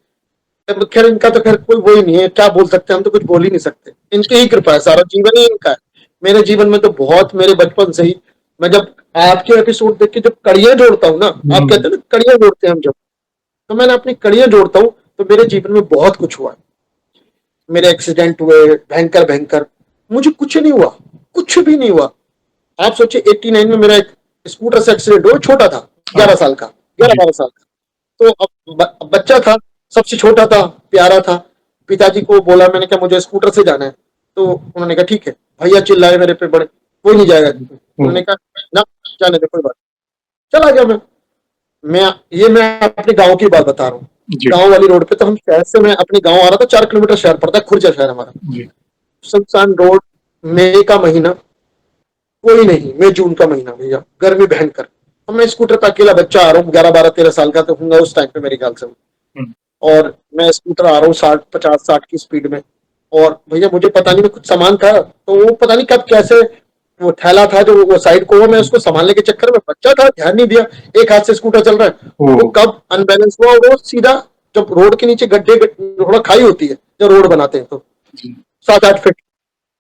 खैर इनका तो खैर कोई वो ही नहीं है, क्या बोल सकते हैं, हम तो कुछ बोल ही नहीं सकते। इनकी ही कृपा है, सारा जीवन ही इनका है। मेरे जीवन में तो बहुत, मेरे बचपन से ही मैं जब आपके एपिसोड देख के जब कड़ियां जोड़ता हूँ ना, आप हुँ, कहते हैं ना कड़ियां जोड़ते हैं हम जब, तो मैंने अपनी कड़ियां जोड़ता हूँ तो मेरे जीवन में बहुत कुछ हुआ। मेरे एक्सीडेंट हुए, भयंकर भयंकर, मुझे कुछ नहीं हुआ, कुछ भी नहीं हुआ। आप सोचिए 89 में मेरा एक स्कूटर से एक्सीडेंट हुआ, छोटा था, 11 साल का, ग्यारह जी, बारह साल का। तो अब बच्चा था, सबसे छोटा था, प्यारा था। पिताजी को बोला मैंने, क्या मुझे स्कूटर से जाना है, तो उन्होंने कहा ठीक है। भैया चिल्लाए मेरे पे बड़े, कोई नहीं जाएगा। हुँ, उन्होंने कहा ना, जाने दे, कोई बात। चला गया मैं मैं अपने गांव की बात बता रहा हूँ। जी, गांव वाली रोड पे, तो हम शहर से, मैं अपने गांव आ रहा था, 4 किलोमीटर शहर पड़ता है, खुर्जा शहर हमारा। जी, सुनसान रोड, मई का महीना, कोई नहीं, मई जून का महीना भैया, गर्मी भयंकर। अब मैं स्कूटर पे अकेला बच्चा आ रहा हूँ, 11 12 13 साल का तो हूँ उस टाइम पे मेरे ख्याल से। हुँ, और मैं स्कूटर आ रहा हूँ 60 50 60 की स्पीड में। और भैया मुझे पता नहीं, मैं कुछ सामान था तो वो पता नहीं कब कैसे, वो थैला था जो वो साइड को हुआ, मैं उसको संभालने के चक्कर में, बच्चा था, ध्यान नहीं दिया, एक हाथ से स्कूटर चल रहा है, वो ओह! कब अनबैलेंस हुआ, वो सीधा, जब रोड के नीचे गड्ढे, थोड़ा खाई होती है जब रोड बनाते हैं तो जी, 7 8 फीट,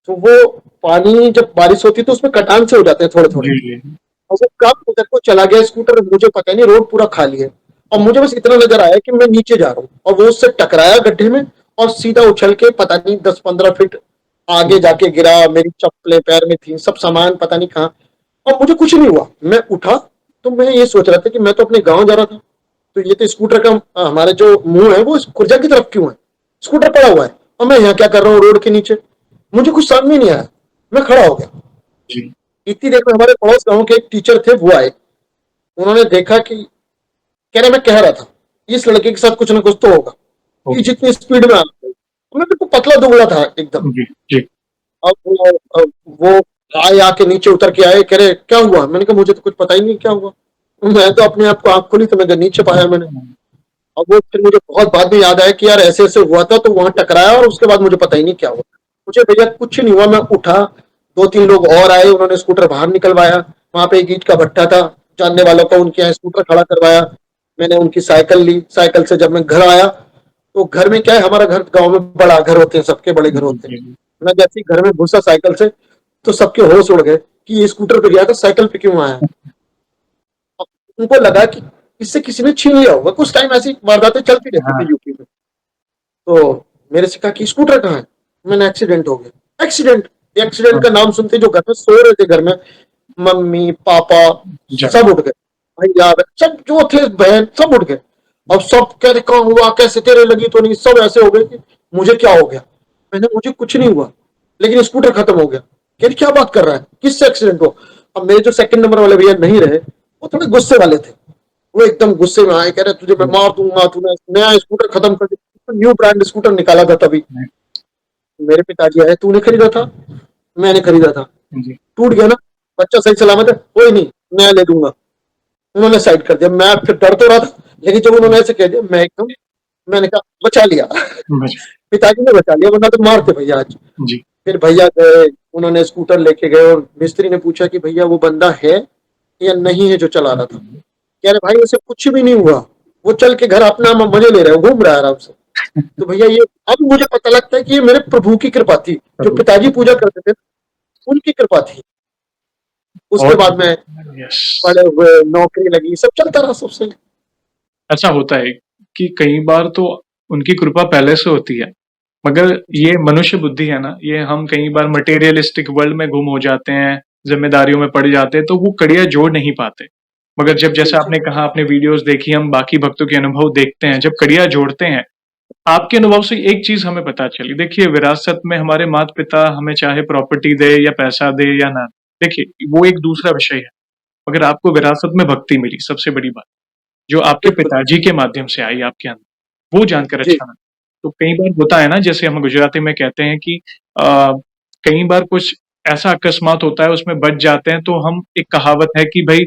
तो वो पानी जब बारिश होती है तो उसमें कटान से हो जाते हैं थोड़े थोड़े। जी, जी, और वो कब उधर को चला गया स्कूटर, मुझे पता नहीं, रोड पूरा खाली है। और मुझे बस इतना नजर आया कि मैं नीचे जा रहा हूँ, और वो उससे टकराया गड्ढे में, और सीधा उछल के पता नहीं 10 15 फीट आगे जाके गिरा। मेरी चप्पलें पैर में थी, सब सामान पता नहीं कहाँ। और मुझे कुछ नहीं हुआ, मैं उठा तो मैं ये सोच रहा था कि मैं तो अपने गांव जा रहा था, तो ये तो स्कूटर का हमारे जो मुंह है वो खुर्जा की तरफ क्यों है, स्कूटर पड़ा हुआ है, और मैं यहाँ क्या कर रहा हूँ रोड के नीचे। मुझे कुछ समझ में नहीं आया, मैं खड़ा हो गया। जी, इतनी देर में हमारे पड़ोस गांव के एक टीचर थे, वो आए। उन्होंने देखा कि, कह रहे, मैं कह रहा था इस लड़के के साथ कुछ ना कुछ तो होगा, ये ओके, जितनी स्पीड में आ रहा है। मैं बिल्कुल पतला दुबला था एकदम। जी, जी, अब वो आए, आके नीचे उतर के आए, कह रहे क्या हुआ, मैंने कहा मुझे तो कुछ पता ही नहीं क्या हुआ, मैं तो अपने आप को आंख खोली तो मैं नीचे पाया मैंने। अब वो फिर मुझे बहुत बाद में याद आया कि यार ऐसे ऐसे हुआ था, तो वहां टकराया, और उसके बाद मुझे पता ही नहीं क्या हुआ। मुझे भैया कुछ नहीं हुआ, मैं उठा, 2 3 लोग और आए, उन्होंने स्कूटर बाहर निकलवाया। वहां पे एक ईंट का भट्टा था, जानने वालों का, उनके यहाँ स्कूटर खड़ा करवाया। मैंने उनकी साइकिल ली, साइकिल से जब मैं घर आया, तो घर में क्या है, हमारा घर गांव में बड़ा घर होते हैं, सबके बड़े घर जी, होते हैं। जी, मैं जैसे ही घर में घुसा साइकिल से, तो सबके होश उड़ गए कि ये स्कूटर पे गया था, साइकिल पे क्यों आया। उनको लगा कि इससे किसी ने छीन लिया होगा, कुछ टाइम ऐसी वारदातें चलती रहती हाँ, थी यूपी में। तो मेरे से कहा कि स्कूटर कहाँ है, मैंने, एक्सीडेंट हो गया। एक्सीडेंट, एक्सीडेंट हाँ, का नाम सुनते जो घर में सो रहे थे, घर में मम्मी पापा जान सब उठ गए, भैया सब जो थे, बहन सब उठ गए। अब सब कह रहे कौन हुआ, कैसे, तेरे लगी तो नहीं, सब ऐसे हो गए कि मुझे क्या हो गया? मैंने मुझे कुछ नहीं हुआ, लेकिन स्कूटर खत्म हो गया। कह रही क्या बात कर रहा है, किससे एक्सीडेंट हुआ? अब मेरे जो सेकंड नंबर वाले भैया नहीं रहे, वो थोड़े गुस्से वाले थे। वो एकदम गुस्से में आए, कह रहे तुझे मैं मार दूंगा, तूने नया स्कूटर खत्म कर दिया। न्यू ब्रांड स्कूटर निकाला था तभी। मेरे पिताजी आए, तूने खरीदा था? मैंने खरीदा था। जी। टूट गया ना, बच्चा सही सलामत है, कोई नहीं, नया ले दूंगा। उन्होंने साइड कर दिया। मैं फिर डर तो रहा था, लेकिन जब उन्होंने ऐसे कह दिया, मैं एकदम, मैंने कहा बचा लिया। बच पिताजी ने बचा लिया, वरना तो मारते भैया आज। जी। फिर भैया गए, उन्होंने स्कूटर लेके गए और मिस्त्री ने पूछा कि भैया वो बंदा है या नहीं है जो चला रहा था? कह रहे भाई उसे कुछ भी नहीं हुआ, वो चल के घर अपना मजे ले रहा है, घूम रहा है आराम से। तो भैया ये अब मुझे पता लगता है कि ये मेरे प्रभु की कृपा थी, जो पिताजी पूजा करते थे, उनकी कृपा थी। उसके और बाद में यस, बड़े हुए, नौकरी लगी, सब चलता रहा सबसे। ऐसा होता है कि कई बार तो उनकी कृपा पहले से होती है, मगर ये मनुष्य बुद्धि है ना, ये हम कई बार मटेरियलिस्टिक वर्ल्ड में गुम हो जाते हैं, जिम्मेदारियों में पड़ जाते हैं, तो वो कड़ियाँ जोड़ नहीं पाते। मगर जब जी जैसा जी आपने कहा, आपने वीडियोस देखी, हम बाकी भक्तों के अनुभव देखते हैं, जब कड़ियाँ जोड़ते हैं, आपके अनुभव से एक चीज हमें पता चली। देखिए, विरासत में हमारे माता पिता हमें चाहे प्रॉपर्टी दे या पैसा दे या ना, देखिए वो एक दूसरा विषय है, मगर आपको विरासत में भक्ति मिली, सबसे बड़ी बात, जो आपके बिल्कुल। पिताजी के माध्यम से आई आपके अंदर, वो जानकर जी अच्छा लगा। तो कई बार होता है ना, जैसे हम गुजराती में कहते हैं कि कई बार कुछ ऐसा अकस्मात होता है, उसमें बच जाते हैं, तो हम, एक कहावत है कि भाई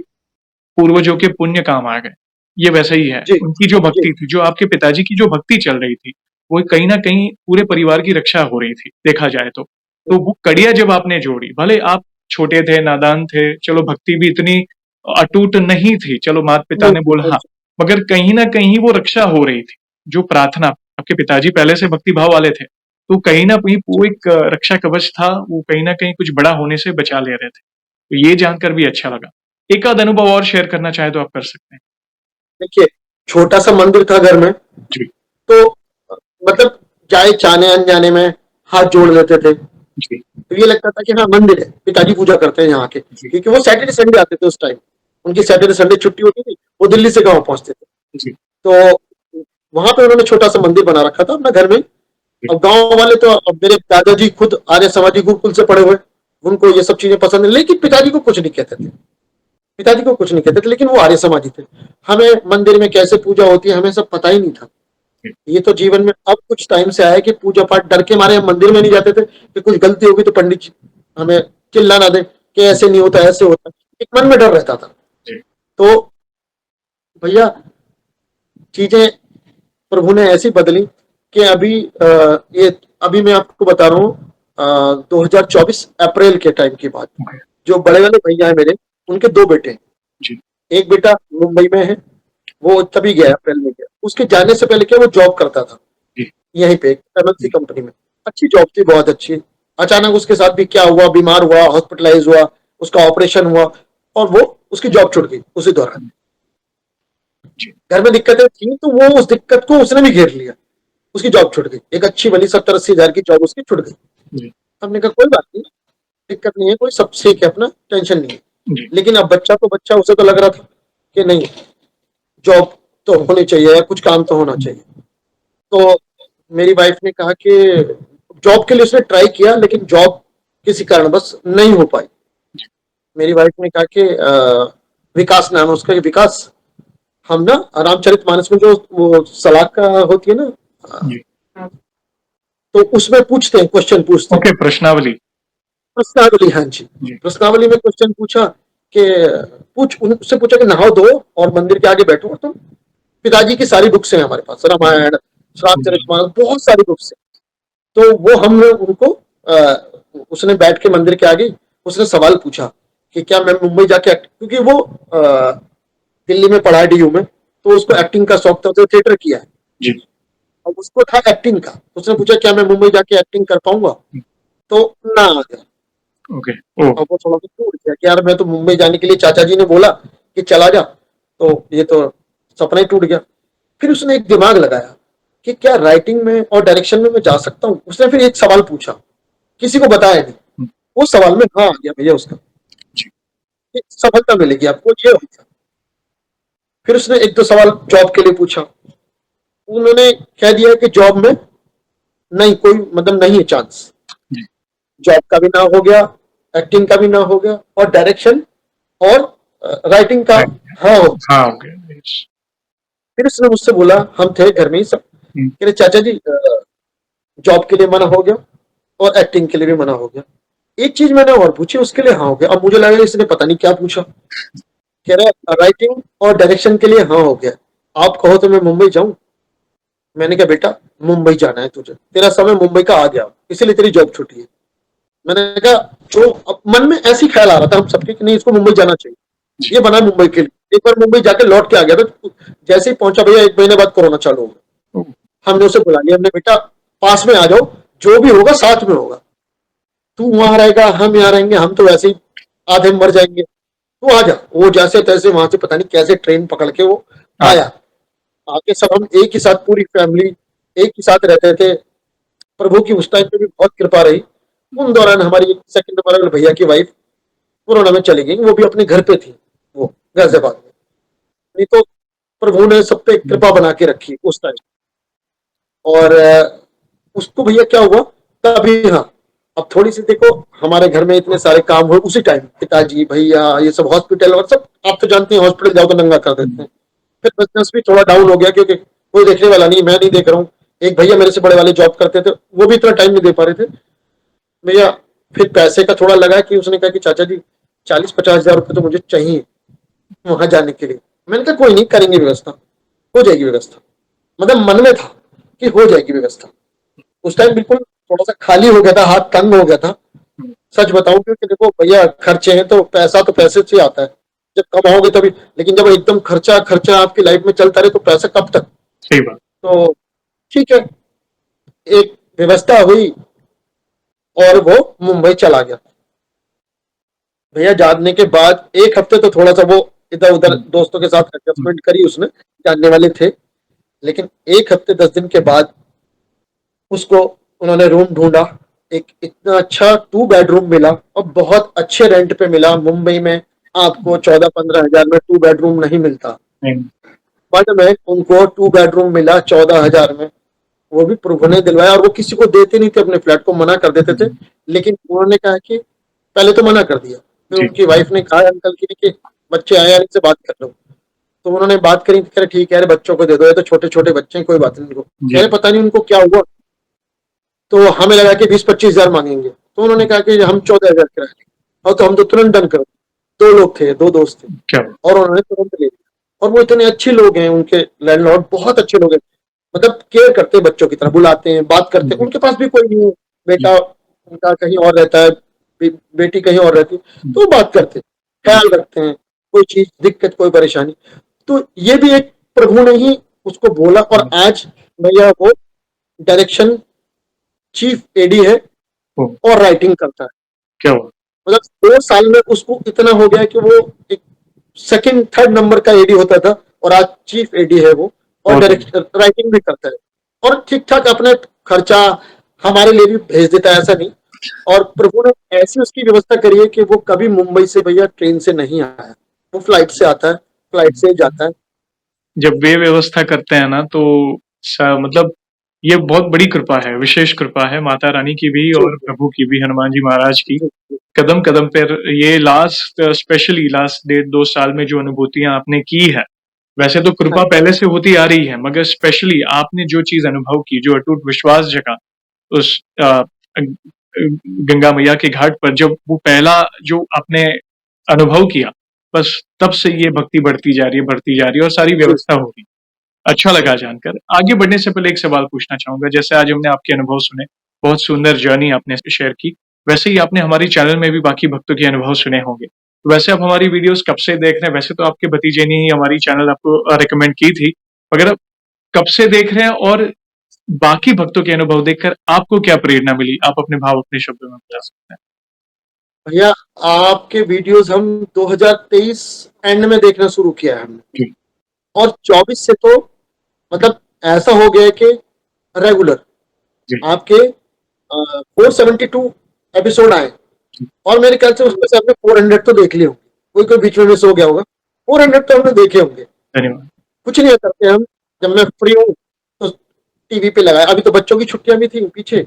पूर्वजों के पुण्य काम आ गए। ये वैसा ही है। जी उनकी जो जी भक्ति थी, जो आपके पिताजी की जो भक्ति चल रही थी, वो कहीं न कहीं पूरे परिवार की रक्षा हो रही थी, देखा जाए तो। तो वो कड़ियाँ जब आपने जोड़ी, भले आप छोटे थे, नादान थे, चलो भक्ति भी इतनी अटूट नहीं थी, चलो माता-पिता नहीं ने जी, बोला नहीं हाँ, जी, मगर कहीं न कहीं वो रक्षा हो रही थी। जो प्रार्थना, आपके पिताजी पहले से भक्ति भाव वाले थे, तो कहीं न कहीं वो एक रक्षा कवच था, वो कहीं न कहीं कुछ बड़ा होने से बचा ले रहे थे। तो ये जानकर भी अच्छा लगा। एक आध अनुभव और शेयर करना चाहें तो आप कर सकते हैं। देखिए, छोटा सा मंदिर था घर में, जी, तो मतलब जाए जाने अनजाने में हाथ जोड़ लेते थे। जी, तो ये लगता था कि हाँ मंदिर है, पिताजी पूजा करते हैं यहाँ के, जी, क्योंकि वो सैटरडे संडे आते थे उस टाइम। उनकी जी, सैटरडे संडे छुट्टी होती थी, वो दिल्ली से गाँव पहुंचते थे। जी, तो वहां पे उन्होंने छोटा सा मंदिर बना रखा था अपने घर में। जी, अब गांव वाले तो, अब मेरे दादाजी खुद आर्य समाजी गुरुकुल से पढ़े हुए, उनको ये सब चीजें पसंद है, लेकिन पिताजी को कुछ नहीं कहते थे। पिताजी को कुछ नहीं कहते थे, लेकिन वो आर्य समाजी थे। हमें मंदिर में कैसे पूजा होती है हमें सब पता ही नहीं था। जी, ये तो जीवन में अब कुछ टाइम से आया है कि पूजा पाठ, डर के मारे हम मंदिर में नहीं जाते थे कि कुछ गलती होगी तो पंडित जी हमें चिल्ला ना दे कि ऐसे नहीं होता, ऐसे होता। एक मन में डर रहता था। जी, तो भैया चीजें प्रभु ने ऐसी बदली कि ये अभी मैं आपको बता रहा हूँ, 2024 अप्रैल के टाइम की बात। ओके, जो बड़े वाले भैया है मेरे, उनके दो बेटे हैं। जी, एक बेटा मुंबई में है, वो तभी गया, अप्रैल में गया। उसके जाने से पहले क्या वो जॉब करता था जी, यहीं पे एमएनसी जी, कंपनी में। अच्छी जॉब थी, बहुत अच्छी। अचानक उसके साथ भी क्या हुआ, बीमार हुआ, हॉस्पिटलाइज हुआ, उसका ऑपरेशन हुआ, और वो उसकी जॉब छूट गई उसी दौरान। जी, घर में दिक्कतें थी तो वो उस दिक्कत को उसने भी घेर लिया, उसकी जॉब छूट गई। एक अच्छी वाली 70-80 हजार की जॉब उसकी छूट गई। जी, हमने कहा कोई बात नहीं, दिक्कत नहीं है, कोई सब ठीक है, अपना टेंशन नहीं है। जी, लेकिन अब बच्चा तो बच्चा, उसे तो लग रहा था कि नहीं, जॉब तो होनी चाहिए या कुछ काम तो होना चाहिए। तो मेरी वाइफ ने कहा कि जॉब के लिए उसने ट्राई किया, लेकिन जॉब किसी कारण बस नहीं हो पाई। मेरी वाइफ ने कहा कि विकास नाम है उसका, कि विकास, हम ना रामचरितमानस में जो वो सलाह का होती है ना, जी। तो उसमें पूछते हैं, क्वेश्चन पूछते हैं। ओके, प्रश्नावली। प्रश्नावली, हाँ जी। जी, प्रश्नावली में क्वेश्चन पूछा कि उससे पूछा कि नहाओ धो और मंदिर के आगे बैठो, और तुम, पिताजी की सारी बुक्स हैं हमारे पास, रामायण, जी, रामचरितमानस, बहुत सारी बुक्स हैं। तो वो हमने उनको, उसने बैठ के मंदिर के आगे उसने सवाल पूछा कि क्या मैं मुंबई जाके क्योंकि वो दिल्ली में पढ़ा है डीयू में, तो उसको एक्टिंग का शौक था, तो थिएटर किया है। जी, अब उसको था एक्टिंग का, उसने पूछा क्या मैं मुंबई जाके एक्टिंग कर पाऊंगा? तो ना आ गया। ओके, ओह! अब वो थोड़ा सा टूट गया कि यार मैं तो मुंबई जाने के लिए चाचा जी ने बोला कि चला जा, तो ये तो सपना ही टूट गया। फिर उसने एक दिमाग लगाया कि क्या राइटिंग में और डायरेक्शन में मैं जा सकता हूँ। उसने फिर एक सवाल पूछा, किसी को बताया नहीं। हुँ, वो सवाल में हाँ आ गया भैया उसका, जी, कि सफलता मिलेगी आपको, ये हो गया। फिर उसने एक दो सवाल जॉब के लिए पूछा, उन्होंने कह दिया कि जॉब में नहीं, कोई मतलब नहीं है चांस। जी। जॉब का भी ना हो गया, एक्टिंग का भी ना हो गया, और डायरेक्शन और राइटिंग का राइट। हाँ हो। हाँ, ओके, यस। फिर उसने मुझसे बोला, हम थे घर में ही सब, हुँ, कह रहे चाचा जी जॉब के लिए मना हो गया और एक्टिंग के लिए भी मना हो गया। एक चीज मैंने और पूछी, उसके लिए हाँ हो गया। अब मुझे लगा इसने पता नहीं क्या पूछा। कह रहा राइटिंग और डायरेक्शन के लिए हाँ हो गया, आप कहो तो मैं मुंबई जाऊं। मैंने कहा बेटा मुंबई जाना है तुझे, तेरा समय मुंबई का आ गया, इसीलिए तेरी जॉब छुट्टी है। मैंने कहा जो अब मन में ऐसी ख्याल आ रहा था हम सबके कि नहीं इसको मुंबई जाना चाहिए, जी। ये बना मुंबई के लिए। एक बार मुंबई जाके लौट के आ गया था, जैसे ही पहुंचा भैया 1 महीने बाद कोरोना चालू हो गया। ओह! हमने उसे बुला लिया, हमने बेटा पास में आ जाओ, जो भी होगा साथ में होगा, तू वहां रहेगा हम यहाँ रहेंगे, हम तो वैसे ही आधे मर जाएंगे, तू आ जा। वो जैसे तैसे वहां से पता नहीं कैसे ट्रेन पकड़ के वो हाँ, आया। आके सब हम एक ही साथ पूरी फैमिली एक ही साथ रहते थे। प्रभु की उस टाइम पे भी बहुत कृपा रही। उन दौरान हमारी सेकंड नंबर वाले भैया की वाइफ कोरोना में चली गई, वो भी अपने घर पे थी, वो गाजियाबाद में। नहीं तो प्रभु ने सब पे हुँ, कृपा बना के रखी उस टाइम। और उसको भैया क्या हुआ तभी, हाँ अब थोड़ी सी देखो, हमारे घर में इतने सारे काम हुए उसी टाइम, पिताजी भैया ये सब हॉस्पिटल और सब, आप तो जानते हैं हॉस्पिटल जाओ तो नंगा कर देते हुँ, हैं। फिर बिजनेस भी थोड़ा डाउन हो गया क्योंकि कोई देखने वाला नहीं, मैं नहीं देख रहा हूँ। एक भैया मेरे से बड़े वाले जॉब करते थे, वो भी इतना टाइम नहीं दे पा रहे थे भैया। फिर पैसे का थोड़ा लगा कि उसने कहा कि चाचा जी 40-50 हजार रुपये तो मुझे चाहिए वहां जाने के लिए। मैंने कहा कोई नहीं, करेंगे व्यवस्था, हो जाएगी व्यवस्था। मतलब मन में था कि हो जाएगी व्यवस्था। उस टाइम बिल्कुल थोड़ा सा खाली हो गया था, हाथ तंग हो गया था, हुँ, सच बताऊं, क्योंकि देखो भैया खर्चे हैं तो पैसा तो पैसे से आता है, जब कमाओगे तभी। लेकिन जब एकदम खर्चा खर्चा आपकी लाइफ में चलता रहे तो पैसा कब तक। सही बात। तो ठीक है, एक व्यवस्था हुई और वो मुंबई चला गया। भैया जानने के बाद 1 हफ्ते तो थोड़ा सा वो इधर उधर हुँ, दोस्तों के साथ हुँ, एडजस्टमेंट करी उसने, जानने वाले थे। लेकिन 1 हफ्ते 10 दिन के बाद उसको उन्होंने रूम ढूंढा। एक इतना अच्छा 2 बेडरूम मिला और बहुत अच्छे रेंट पे मिला। मुंबई में आपको 14-15 हजार में 2 बेडरूम नहीं मिलता, नहीं, बट में उनको 2 बेडरूम मिला 14 हजार में। वो भी प्रभु ने दिलवाया, और वो किसी को देते नहीं थे, अपने फ्लैट को मना कर देते थे। हुँ, लेकिन उन्होंने कहा कि पहले तो मना कर दिया, फिर जी, उनकी वाइफ ने कहा अंकल की कि बच्चे आए यार इनसे बात कर लो। तो उन्होंने बात करी, कह रहे ठीक है यार बच्चों को दे दो, ये तो छोटे छोटे बच्चे हैं, कोई बात नहीं इनको। कह जी, रहे पता नहीं उनको क्या हुआ, तो हमें लगा कि 20-25 हजार मांगेंगे, तो उन्होंने कहा कि हम 14 हजार किराया लेंगे। और तो हम तो तुरंत डन कर, 2 लोग थे, 2 दोस्त थे, क्या बात! और उन्होंने तुरंत ले लिया। और वो इतने अच्छे लोग हैं, उनके लैंडलॉर्ड बहुत अच्छे लोग हैं, मतलब केयर करते हैं, बच्चों की तरह बुलाते हैं, बात करते हैं। जी, उनके पास भी कोई नहीं है, जी, बेटा उनका कहीं और रहता है, बेटी कहीं और रहती है, हुँ, तो वो बात करते हैं, हुँ, ख्याल रखते हैं। कोई चीज दिक्कत कोई परेशानी, तो ये भी एक प्रभु ने ही उसको बोला। और हुँ, आज भैया वो डायरेक्शन चीफ एडी है ओह! और राइटिंग करता है। क्या हुआ? मतलब 2 साल में उसको इतना हो गया कि वो एक सेकंड थर्ड नंबर का एडी होता था, और आज चीफ एडी है वो, और बहुत बढ़िया। डायरेक्शन राइटिंग भी करता है, और ठीक ठाक अपने खर्चा हमारे लिए भी भेज देता है, ऐसा नहीं। और प्रभु ने ऐसी उसकी व्यवस्था करी है कि वो कभी मुंबई से भैया ट्रेन से नहीं आया, वो फ्लाइट से आता है, फ्लाइट से जाता है। जब वे व्यवस्था करते हैं ना तो मतलब ये बहुत बड़ी कृपा है, विशेष कृपा है माता रानी की भी जी और प्रभु की भी, हनुमान जी महाराज की। जी जी कदम कदम पर ये लास्ट स्पेशली लास्ट 1.5 2 साल में जो अनुभूतियां आपने की है, वैसे तो हाँ कृपा पहले से होती आ रही है, मगर स्पेशली आपने जो चीज अनुभव की, जो अटूट विश्वास जगा उस गंगा मैया के घाट पर, जब वो पहला जो आपने अनुभव किया, बस तब से ये भक्ति बढ़ती जा रही है, बढ़ती जा रही है और सारी जी व्यवस्था होगी। अच्छा लगा जानकर। आगे बढ़ने से पहले एक सवाल पूछना चाहूँगा, जैसे आज हमने आपके अनुभव सुने, बहुत सुंदर जर्नी आपने शेयर की, वैसे ही आपने हमारी चैनल में भी बाकी भक्तों के अनुभव सुने होंगे। तो वैसे आप हमारी वीडियोज़ कब से देख रहे हैं? वैसे तो आपके भतीजे ने ही हमारी चैनल आपको रिकमेंड की थी, मगर आप कब से देख रहे हैं और बाकी भक्तों के अनुभव देखकर आपको क्या प्रेरणा मिली? आप अपने भाव अपने शब्दों में बता सकते हैं। भैया, आपके वीडियोस हम 2023 एंड में देखना शुरू किया है हमने, जी, और 24 से तो मतलब ऐसा हो गया है कि रेगुलर जी, आपके 472 एपिसोड आए, जी, और मेरे ख्याल से उसमें से आपने 400 तो देख लिए होंगे, कोई कोई बीच में मिस हो गया होगा। 400 तो हमने देखे होंगे। धन्यवाद। कुछ नहीं करते हम, जब मैं फ्री हूँ तो टीवी पे लगाया। अभी तो बच्चों की छुट्टियां भी थी पीछे,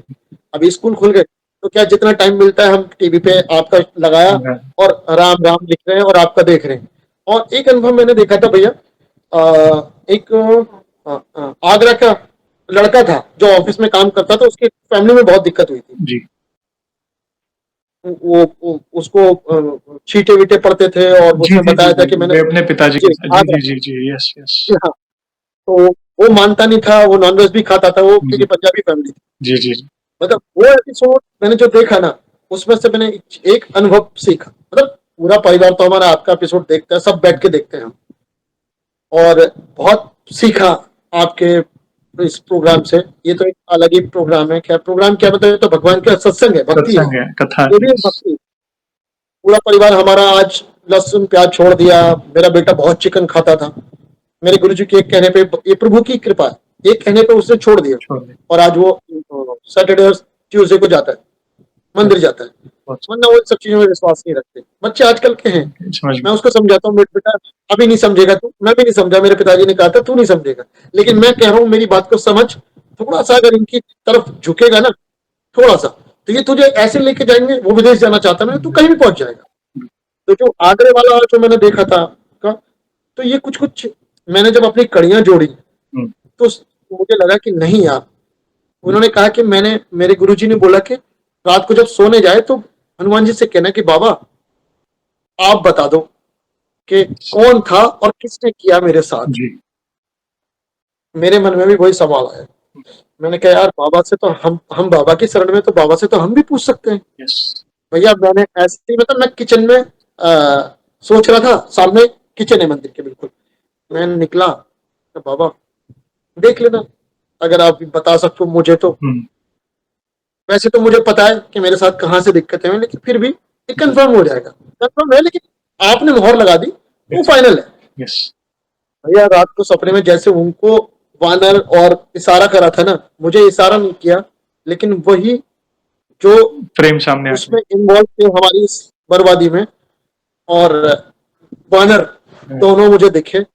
अभी स्कूल खुल गए, तो क्या जितना टाइम मिलता है हम टीवी पे आपका लगाया हाँ, और राम राम लिख रहे हैं और आपका देख रहे हैं। और एक अनुभव मैंने देखा था भैया, एक आगरा का लड़का था जो ऑफिस में काम करता था, उसकी फैमिली में बहुत दिक्कत हुई थी। जी वो उसको छींटे वीटे पड़ते थे और जी उसने जी जी बताया था जी कि मैंने वे अपने पिताजी के जी साथ, जी आगरा जी जी जी, यस यस। जी हाँ, तो वो मानता नहीं था, वो नॉनवेज भी खाता था, वो क्योंकि जी पंजाबी फैमिली थी। जी जी जी मतलब वो एपिसोड मैंने जो देखा ना, उसमें से मैंने एक अनुभव सीखा। मतलब पूरा परिवार तो हमारा आपका एपिसोड देखता है, सब बैठ के देखते हैं हम, और बहुत सीखा आपके इस प्रोग्राम से। ये तो एक अलग ही प्रोग्राम है, क्या प्रोग्राम क्या बताए, तो भगवान का सत्संग है, भक्ति है, सत्संग है, कथा ये है, भी एक यस। भक्ति है। पूरा परिवार हमारा आज लहसुन प्याज छोड़ दिया। मेरा बेटा बहुत चिकन खाता था, मेरे गुरु जी के एक कहने पे, ये प्रभु की कृपा है, एक कहने पे उसने छोड़ दिया, छोड़ दे, और आज वो सैटरडे और ट्यूसडे को जाता है, मंदिर जाता है। बहुत वरना वो इन सब चीजों में विश्वास नहीं रखते, बच्चे आजकल के हैं। समझ में। मैं उसको समझाता हूँ, बेटा अभी नहीं समझेगा तू, मैं भी नहीं समझा, मेरे पिताजी ने कहा था तू नहीं समझेगा, लेकिन मैं कह रहा हूँ मेरी बात को समझ। थोड़ा सा अगर इनकी तरफ झुकेगा ना, थोड़ा सा, तो ये तुझे ऐसे लेके जाएंगे, वो विदेश जाना चाहता है, तू कहीं भी पहुंच जाएगा। तो जो आगरे वाला जो मैंने देखा था का, तो ये कुछ कुछ मैंने जब अपनी कड़ियां जोड़ी, हम्म, तो मुझे लगा कि नहीं यार, उन्होंने कहा कि मैंने, मेरे गुरुजी ने बोला कि रात को जब सोने जाए तो हनुमान जी से कहना कि बाबा आप बता दो कि कौन था और किसने किया मेरे साथ। जी मेरे मन में भी वही सवाल आया। मैंने कहा यार बाबा से तो हम बाबा की शरण में, तो बाबा से तो हम भी पूछ सकते हैं। यस भैया मैंने ऐसे ही, मतलब मैं किचन में सोच रहा था, सामने किचन है मंदिर के बिल्कुल, मैं निकला तो बाबा देख लेना, अगर आप बता सकते हो मुझे तो। हम्म वैसे तो मुझे पता है कि मेरे साथ कहाँ से दिक्कतें हैं, लेकिन फिर भी ये कंफर्म हो जाएगा, कंफर्म है, लेकिन आपने मोहर लगा दी, वो यस फाइनल है। यस भैया रात को सपने में जैसे उनको वानर और इशारा करा था ना, मुझे इशारा नहीं किया, लेकिन वही जो प्रेम सामने आ उसमें इन्वॉल्व थे हमारी इस बर्बादी में, और वानर गया, दोनों मुझे दिखे।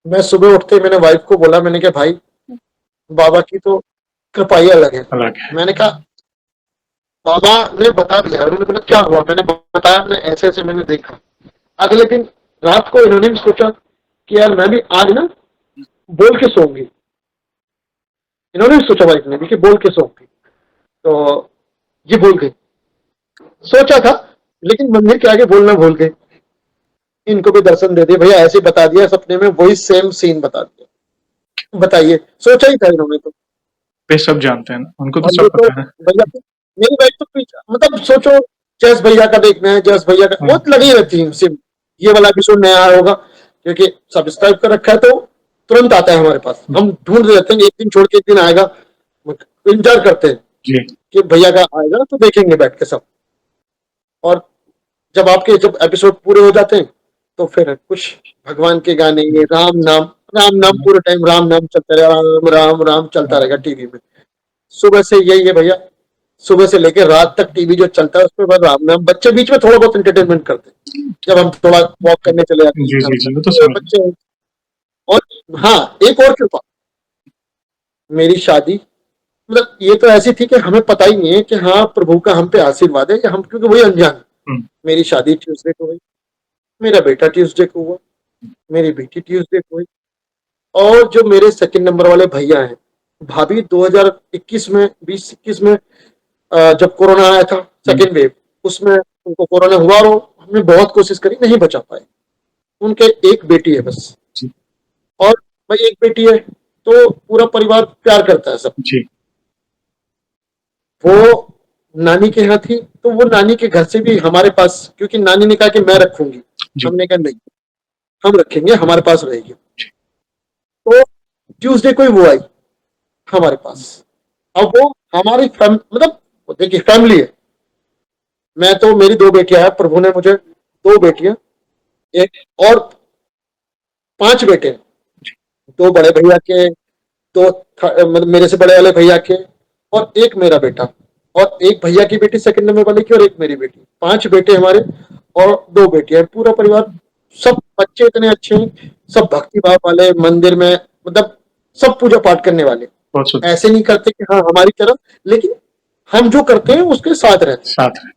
मैं सुबह उठते मैंने वाइफ को बोला, मैंने कहा भाई बाबा की तो कृपा ही अलग है। अलग है। मैंने कहा बाबा ने बता दिया, उन्होंने बोला क्या हुआ, मैंने बताया, मैंने ऐसे ऐसे मैंने देखा। अगले दिन रात को इन्होंने भी सोचा कि यार मैं भी आज ना बोल के सोऊंगी, इन्होंने भी सोचा वाइफ ने भी कि बोल के सोऊंगी, तो ये भूल गई। सोचा था, लेकिन मंदिर के आगे बोलना भूल गए। इनको भी दर्शन दे दिए भैया, ऐसे ही बता दिया सपने में, वही सेम सीन बता दिया। बताइए, सोचा ही था इन्होंने तो। वे सब जानते हैं ना, उनको तो और ये सब तो पता है। भैया, मेरी वाइफ तो मतलब सोचो, जस भैया का देखना है, जस भैया का वो हाँ, लगी रहती है सिर्फ, ये वाला एपिसोड नया आया होगा, क्योंकि सब्सक्राइब कर रखा है तो तुरंत आता है हमारे पास, हम ढूंढ रहते हैं, एक दिन छोड़ के एक दिन आएगा, इंतजार करते हैं जी कि भैया का आएगा तो देखेंगे बैठ के सब। और जब आपके जब एपिसोड पूरे हो जाते हैं, तो फिर कुछ भगवान के गाने, ये राम नाम, राम नाम, पूरे टाइम राम नाम चलता रहेगा, राम राम राम चलता रहेगा टीवी में। सुबह से यही है भैया, सुबह से लेकर रात तक टीवी जो चलता है उसमें बस राम नाम। बच्चे बीच में थोड़ा बहुत एंटरटेनमेंट करते हैं, जब हम थोड़ा वॉक करने चले जाते हैं जी इधर जी उधर, जी, वो तो तो समझ में। बच्चे। और हाँ, एक और कृपा, मेरी शादी, मतलब ये तो ऐसी थी कि हमें पता ही नहीं है कि हाँ प्रभु का हम पे आशीर्वाद है, या हम, क्योंकि वही अनजान। हम्म, मेरी शादी ट्यूसडे को हुई, मेरा बेटा ट्यूसडे को हुआ, मेरी बेटी ट्यूसडे को हुई। और जो मेरे सेकंड नंबर वाले भैया हैं, भाभी 2021 में, 2021 में जब कोरोना आया था हम्म, सेकेंड वेव, उसमें उनको कोरोना हुआ और हमने बहुत कोशिश करी, नहीं बचा पाए। उनके एक बेटी है बस, जी और भाई एक बेटी है तो पूरा परिवार प्यार करता है सब। जी वो नानी के यहाँ थी, तो वो नानी के घर से भी हमारे पास, क्योंकि नानी ने कहा कि मैं रखूंगी, जी हमने कहा नहीं, हम रखेंगे, हमारे पास रहेगी। तो ट्यूसडे को ही वो आई हमारे पास। अब वो हमारी मतलब देखिए फैमिली है, मैं तो, मेरी दो बेटियां हैं, प्रभु ने मुझे दो बेटियां, एक और पांच बेटे हैं। दो बड़े भैया के, दो मतलब मेरे से बड़े वाले भैया के, और एक मेरा बेटा, और एक भैया की बेटी सेकंड नंबर वाले की, और एक मेरी बेटी, पांच बेटे हमारे और दो बेटियां, पूरा परिवार। सब बच्चे इतने अच्छे हैं, सब भक्ति भाव वाले, मंदिर में मतलब सब पूजा पाठ करने वाले। बहुत सुंदर। ऐसे नहीं करते कि हाँ हमारी तरह, लेकिन हम जो करते हैं उसके साथ रहते हैं, साथ में।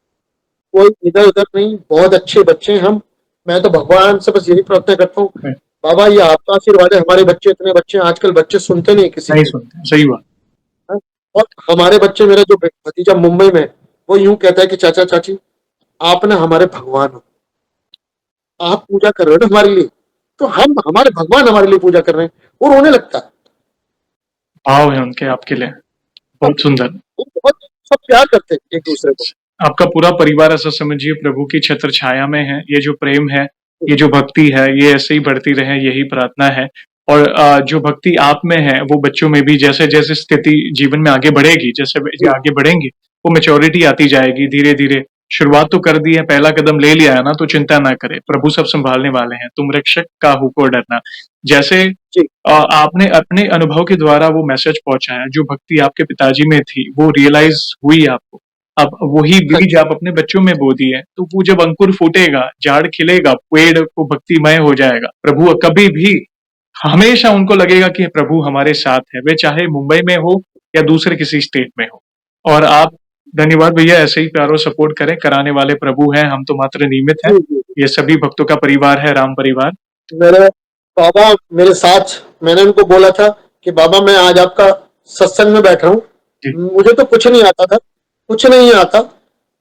कोई इधर उधर नहीं। बहुत अच्छे बच्चे हैं हम। मैं तो भगवान से बस यही प्रार्थना करता हूँ, नहीं बाबा ये आपका आशीर्वाद है, हमारे बच्चे इतने बच्चे हैं, आजकल बच्चे सुनते नहीं किसी नहीं की। सुनते, सही बात। हाँ? और हमारे बच्चे, मेरा जो भतीजा मुंबई में है, वो यूं कहता है कि चाचा चाची आप ना हमारे भगवान हो, आप पूजा कर रहे हो ना हमारे लिए, तो हम हमारे भगवान हमारे लिए पूजा कर रहे हैं। वो रोने लगता है। भाव है उनके आपके लिए, सब बहुत सुंदर। वो बहुत सब प्यार करते हैं एक दूसरे को। आपका पूरा परिवार ऐसा समझिए प्रभु की छत्र छाया में है। ये जो प्रेम है, ये जो भक्ति है, ये ऐसे ही बढ़ती रहे, यही प्रार्थना है। और जो भक्ति आप में है वो बच्चों में भी जैसे जैसे स्थिति जीवन में आगे बढ़ेगी, जैसे जी आगे बढ़ेंगे, वो मेच्योरिटी आती जाएगी धीरे धीरे। शुरुआत तो कर दी है, पहला कदम ले लिया है ना, तो चिंता ना करें, प्रभु सब संभालने वाले हैं। तुम रक्षक का को डरना। जैसे जी आपने अपने अनुभव के द्वारा वो मैसेज पहुंचाया, जो भक्ति आपके पिताजी में थी वो रियलाइज हुई आपको, अब वही हाँ बीज जी आप अपने बच्चों में बो दिए, तो वो जब अंकुर फूटेगा, झाड़ खिलेगा, पेड़ को भक्तिमय हो जाएगा। प्रभु कभी भी हमेशा उनको लगेगा कि प्रभु हमारे साथ है, वे चाहे मुंबई में हो या दूसरे किसी स्टेट में हो। और आप धन्यवाद भैया, ऐसे ही प्यारो सपोर्ट करें, कराने वाले प्रभु हैं, हम तो मात्र निमित्त हैं। जी जी। ये सभी भक्तों का परिवार है, राम परिवार। मेरे बाबा मेरे साथ, मैंने उनको बोला था कि बाबा मैं आज आपका सत्संग में बैठा हूँ, जी मुझे तो कुछ नहीं आता था, कुछ नहीं आता,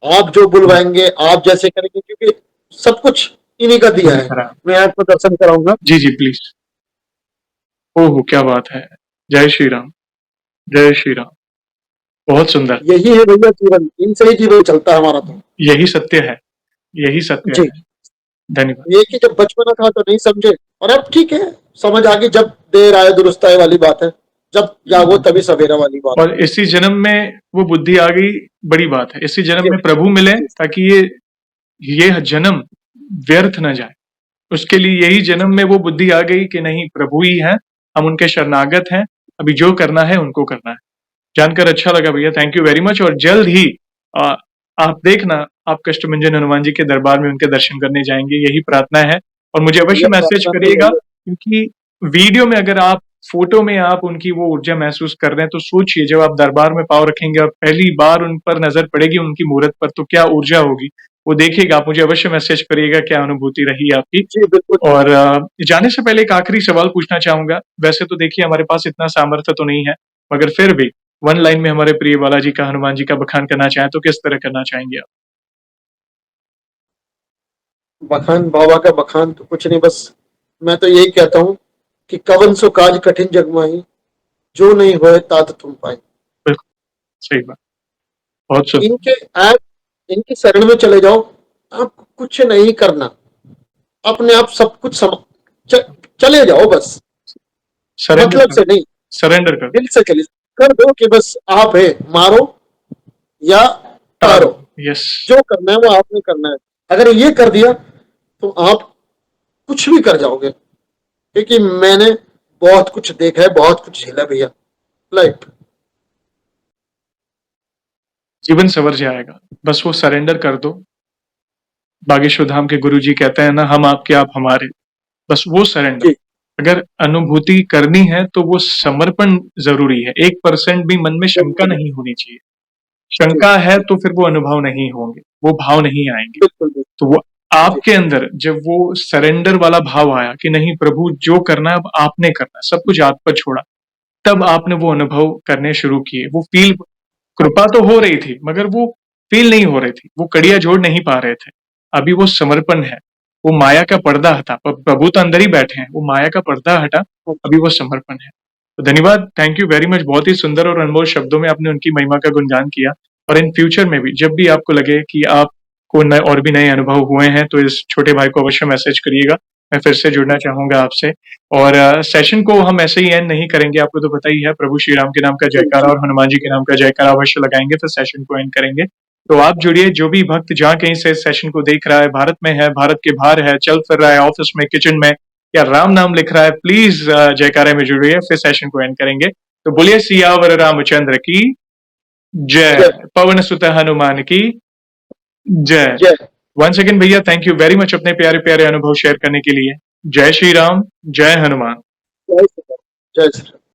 आप जो बुलवाएंगे आप जैसे करेंगे, क्योंकि सब कुछ इन्हीं का दिया इन्हीं है। तरह। मैं आपको दर्शन कराऊंगा। जी जी प्लीज। ओह क्या बात है। जय श्री राम। जय श्री राम। बहुत सुंदर। यही है भैया जीवन, इनसे ही जीवन चलता है हमारा तो। यही सत्य है, यही सत्य जी। है। धन्यवाद। ये कि जब बचपना था तो नहीं समझे, और अब ठीक है, समझ आ गई। जब देर आए दुरुस्त आए वाली बात है, जब जागो तभी सवेरा वाली बात और इसी जन्म में वो बुद्धि आ गई, बड़ी बात है। इसी जन्म है। में प्रभु मिले ताकि ये जन्म व्यर्थ न जाए। उसके लिए यही जन्म में वो बुद्धि आ गई कि नहीं, प्रभु ही है, हम उनके शरणागत हैं, अभी जो करना है उनको करना है। जानकर अच्छा लगा भैया, थैंक यू वेरी मच। और जल्द ही आ, आप देखना, आप कष्टभंजन हनुमान जी के दरबार में उनके दर्शन करने जाएंगे, यही प्रार्थना है। और मुझे भैया अवश्य मैसेज प्रार्थना तो करिएगा, यही है। क्योंकि वीडियो में अगर आप, फोटो में आप उनकी वो ऊर्जा महसूस कर रहे हैं, तो सोचिए जब आप दरबार में पाँव रखेंगे और पहली बार उन पर नजर पड़ेगी उनकी मूरत पर, तो क्या ऊर्जा होगी। वो देखिएगा, आप मुझे अवश्य मैसेज करिएगा क्या अनुभूति रही आपकी। जी बिल्कुल। और जाने से पहले एक आखिरी सवाल पूछना चाहूंगा। वैसे तो देखिए हमारे पास इतना सामर्थ्य तो नहीं है, मगर फिर भी वन लाइन में हमारे प्रिय बालाजी का, हनुमान जी का बखान करना चाहें तो किस तरह करना चाहेंगे आप? बखान, बाबा का बखान तो कुछ नहीं, बस मैं तो यही कहता हूँ कि कवन सो काज कठिन जग माही, जो नहीं होए तात तुम पाई। बिल्कुल सही बात। बहुत सुंदर। इनके आप इनकी शरण में चले जाओ, आपको कुछ नहीं करना, अपने आप सब कुछ चले जाओ बस। सरेंडर मतलब कर, से नहीं, सरेंडर कर। दिल से चले कर दो कि बस आप है, मारो या तारो। तारो, यस। जो करना है वो आपने करना है। अगर ये कर दिया तो आप कुछ भी कर जाओगे, क्योंकि मैंने बहुत कुछ देखा है, बहुत कुछ झेला भैया लाइफ। जीवन संवर जाएगा, बस वो सरेंडर कर दो। बागेश्वर धाम के गुरु जी कहते हैं ना, हम आपके आप हमारे, बस वो सरेंडर। जी अगर अनुभूति करनी है तो वो समर्पण जरूरी है। 1% भी मन में शंका बिल्कुल नहीं होनी चाहिए। जी शंका है जी तो फिर वो अनुभव नहीं होंगे, वो भाव नहीं आएंगे। बिल्कुल बिल्कुल। तो वो जी आपके अंदर जब वो सरेंडर वाला भाव आया कि नहीं प्रभु जो करना है अब आपने करना है, सब कुछ आप पर छोड़ा, तब आपने वो अनुभव करने शुरू किए। वो फील, कृपा तो हो रही थी मगर वो फील नहीं हो रही थी, वो कड़ियां जोड़ नहीं पा रहे थे। अभी वो समर्पण है, वो माया का पर्दा हटा, प्रभु तो अंदर ही बैठे हैं, वो माया का पर्दा हटा, अभी वो समर्पण है। तो धन्यवाद, थैंक यू वेरी मच। बहुत ही सुंदर और अनमोल शब्दों में आपने उनकी महिमा का गुणगान किया। और इन फ्यूचर में भी जब भी आपको लगे कि आपको और भी नए अनुभव हुए हैं, तो इस छोटे भाई को अवश्य मैसेज करिएगा। मैं फिर से जुड़ना चाहूंगा आपसे। और सेशन को हम ऐसे ही एंड नहीं करेंगे, आपको तो पता ही है, प्रभु श्री राम के नाम का जी जयकारा जी और हनुमान जी के नाम का जयकारा अवश्य लगाएंगे, फिर सेशन को एंड करेंगे। तो आप जुड़िए, जो भी भक्त जहाँ कहीं से सेशन को देख रहा है, भारत में है, भारत के बाहर है, चल फिर रहा है, ऑफिस में, किचन में, या राम नाम लिख रहा है, प्लीज जयकारे में जुड़िए, फिर सेशन को एंड करेंगे। तो बोलिए सियावर रामचंद्र की जय, जय पवन सुत हनुमान की जय। जय वन सेकेंड भैया, थैंक यू वेरी मच अपने प्यारे प्यारे अनुभव शेयर करने के लिए। जय श्री राम, जय हनुमान। जय श्री राम, जय श्री राम।